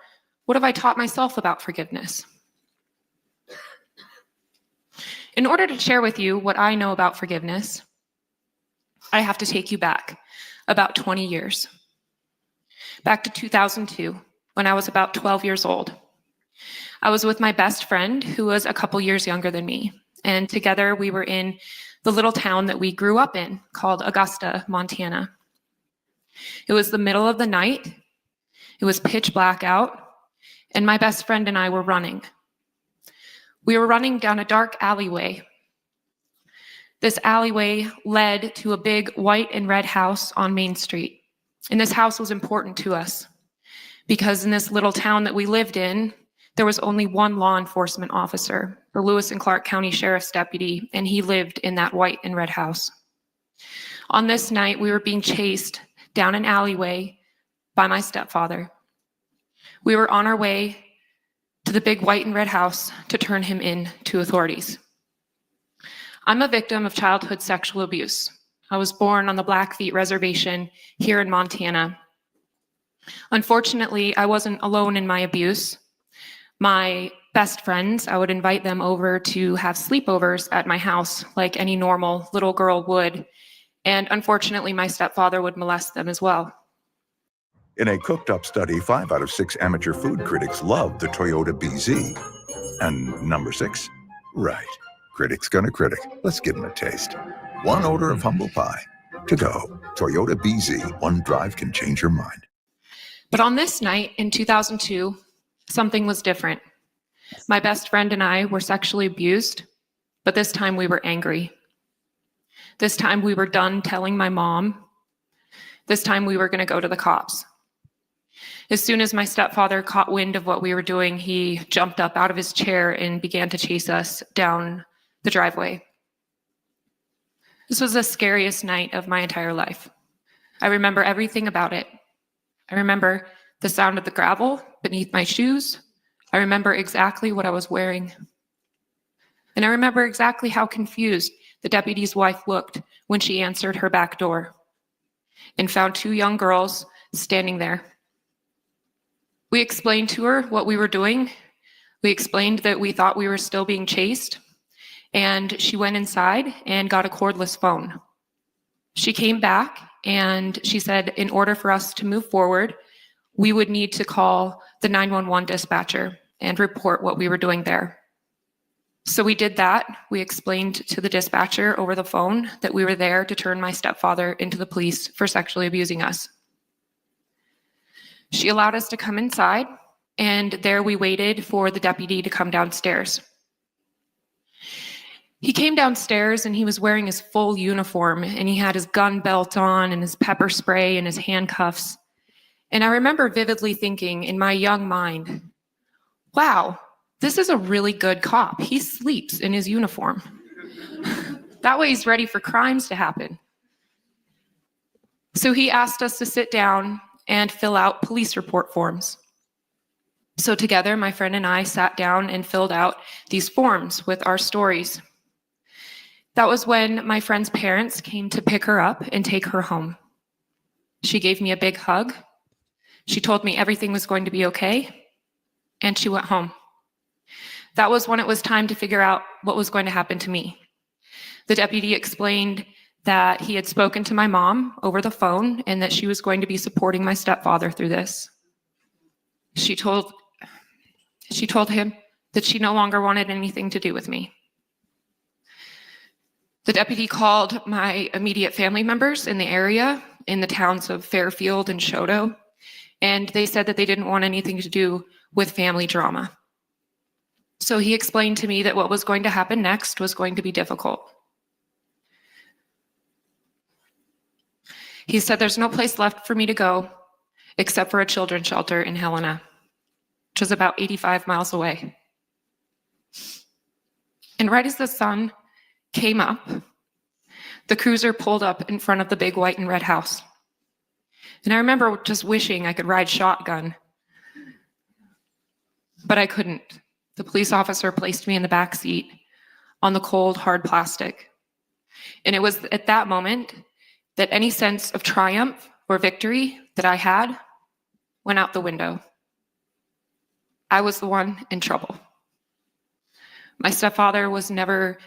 what have I taught myself about forgiveness? In order to share with you what I know about forgiveness, I have to take you back about 20 years. Back to 2002, when I was about 12 years old. I was with my best friend, who was a couple years younger than me, and together we were in the little town that we grew up in, called Augusta, Montana. It was the middle of the night, it was pitch black out, and my best friend and I were running. We were running down a dark alleyway. This alleyway led to a big white and red house on Main Street. And this house was important to us because in this little town that we lived in, there was only one law enforcement officer, the Lewis and Clark County Sheriff's deputy, and he lived in that white and red house. On this night, we were being chased down an alleyway by my stepfather. We were on our way to the big white and red house to turn him in to authorities. I'm a victim of childhood sexual abuse. I was born on the Blackfeet Reservation here in Montana. Unfortunately, I wasn't alone in my abuse. My best friends, I would invite them over to have sleepovers at my house like any normal little girl would. And unfortunately, my stepfather would molest them as well. In a cooked-up study, 5 out of 6 amateur food critics loved the Toyota BZ. And number 6? Right. Critic's gonna critic. Let's give him a taste. 1 order of humble pie. To go. Toyota BZ. 1 drive can change your mind. But on this night in 2002, something was different. My best friend and I were sexually abused, but this time we were angry. This time we were done telling my mom. This time we were gonna go to the cops. As soon as my stepfather caught wind of what we were doing, he jumped up out of his chair and began to chase us down the driveway. This was the scariest night of my entire life. I remember everything about it. I remember the sound of the gravel beneath my shoes. I remember exactly what I was wearing. And I remember exactly how confused the deputy's wife looked when she answered her back door and found 2 young girls standing there. We explained to her what we were doing. We explained that we thought we were still being chased, and she went inside and got a cordless phone. She came back and she said in order for us to move forward, we would need to call the 911 dispatcher and report what we were doing there. So we did that. We explained to the dispatcher over the phone that we were there to turn my stepfather into the police for sexually abusing us. She allowed us to come inside, and there we waited for the deputy to come downstairs. He came downstairs and he was wearing his full uniform, and he had his gun belt on and his pepper spray and his handcuffs. And I remember vividly thinking in my young mind, wow, this is a really good cop. He sleeps in his uniform. That way he's ready for crimes to happen. So he asked us to sit down and fill out police report forms. So together, my friend and I sat down and filled out these forms with our stories. That was when my friend's parents came to pick her up and take her home. She gave me a big hug. She told me everything was going to be okay, and she went home. That was when it was time to figure out what was going to happen to me. The deputy explained that he had spoken to my mom over the phone and that she was going to be supporting my stepfather through this. She told him that she no longer wanted anything to do with me. The deputy called my immediate family members in the area, in the towns of Fairfield and TODO, and they said that they didn't want anything to do with family drama. So he explained to me that what was going to happen next was going to be difficult. He said there's no place left for me to go except for a children's shelter in Helena, which is about 85 miles away. And right as the sun came up, the cruiser pulled up in front of the big white and red house. And I remember just wishing I could ride shotgun, but I couldn't. The police officer placed me in the back seat on the cold, hard plastic. And it was at that moment that any sense of triumph or victory that I had went out the window. I was the one in trouble. My stepfather was never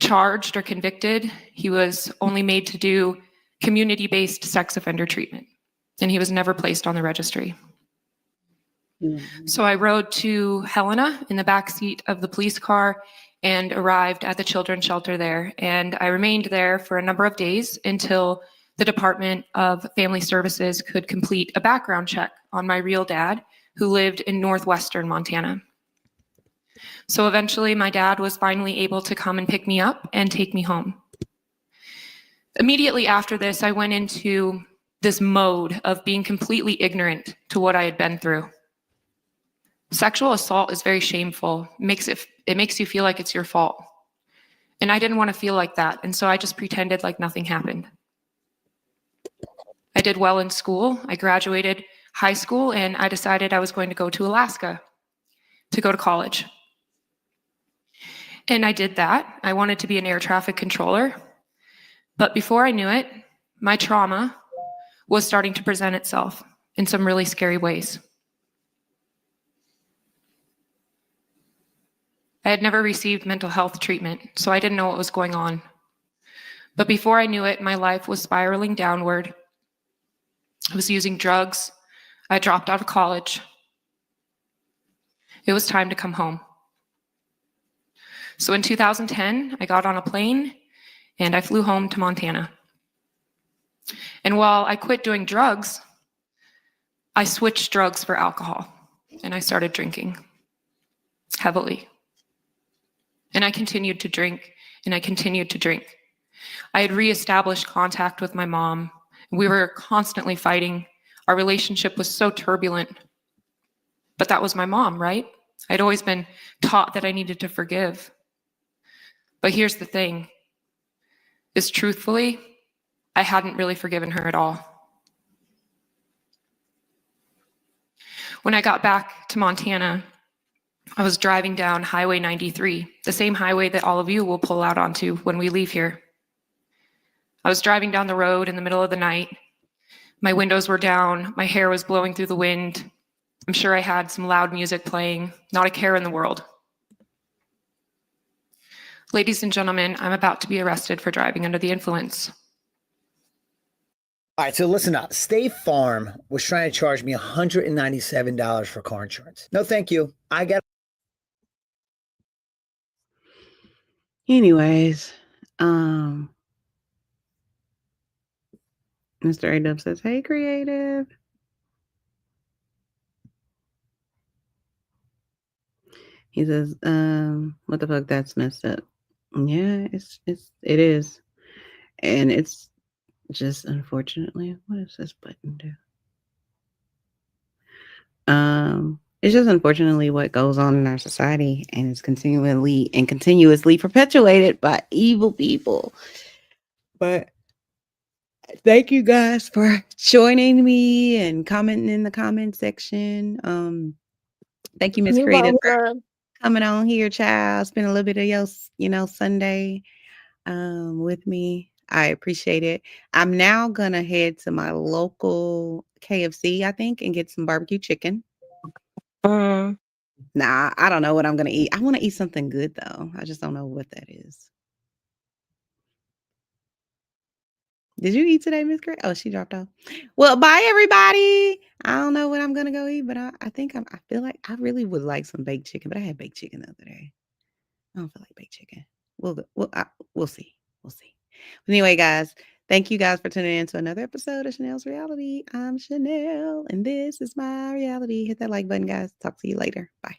charged or convicted. He was only made to do community-based sex offender treatment, and he was never placed on the registry. So I rode to Helena in the back seat of the police car and arrived at the children's shelter there. And I remained there for a number of days until the Department of Family Services could complete a background check on my real dad, who lived in northwestern Montana. So eventually my dad was finally able to come and pick me up and take me home. Immediately after this, I went into this mode of being completely ignorant to what I had been through. Sexual assault is very shameful. It makes you feel like it's your fault. And I didn't want to feel like that, and so I just pretended like nothing happened. I did well in school. I graduated high school, and I decided I was going to go to Alaska to go to college. And I did that. I wanted to be an air traffic controller. But before I knew it, my trauma was starting to present itself in some really scary ways. I had never received mental health treatment, so I didn't know what was going on. But before I knew it, my life was spiraling downward. I was using drugs. I dropped out of college. It was time to come home. So in 2010, I got on a plane and I flew home to Montana. And while I quit doing drugs, I switched drugs for alcohol and I started drinking heavily. And I continued to drink and I continued to drink. I had reestablished contact with my mom. We were constantly fighting. Our relationship was so turbulent. But that was my mom, right? I'd always been taught that I needed to forgive. But here's the thing, is truthfully, I hadn't really forgiven her at all. When I got back to Montana, I was driving down Highway 93, the same highway that all of you will pull out onto when we leave here. I was driving down the road in the middle of the night. My windows were down, my hair was blowing through the wind. I'm sure I had some loud music playing, not a care in the world. Ladies and gentlemen, I'm about to be arrested for driving under the influence. All right, so listen up. State Farm was trying to charge me $197 for car insurance. No, thank you. I got. Anyways, Mr. A-Dub says, hey, creative. He says, what the fuck, that's messed up. Yeah, it is. And it's just unfortunately, what does this button do? It's just unfortunately what goes on in our society, and it's continuously perpetuated by evil people. But thank you guys for joining me and commenting in the comment section. Thank you, Miss Creative, for coming on here, child. Spend a little bit of your, Sunday with me. I appreciate it. I'm now gonna head to my local KFC, I think, and get some barbecue chicken. Nah, I don't know what I'm gonna eat. I want to eat something good though. I just don't know what that is. Did you eat today, Miss Gray? Oh, she dropped off. Well, bye everybody. I don't know what I'm gonna go eat, but I think I feel like I really would like some baked chicken, but I had baked chicken the other day. I don't feel like baked chicken. We'll see. We'll see. But anyway, guys, thank you guys for tuning in to another episode of Chanel's Reality. I'm Chanel, and this is my reality. Hit that like button, guys. Talk to you later. Bye.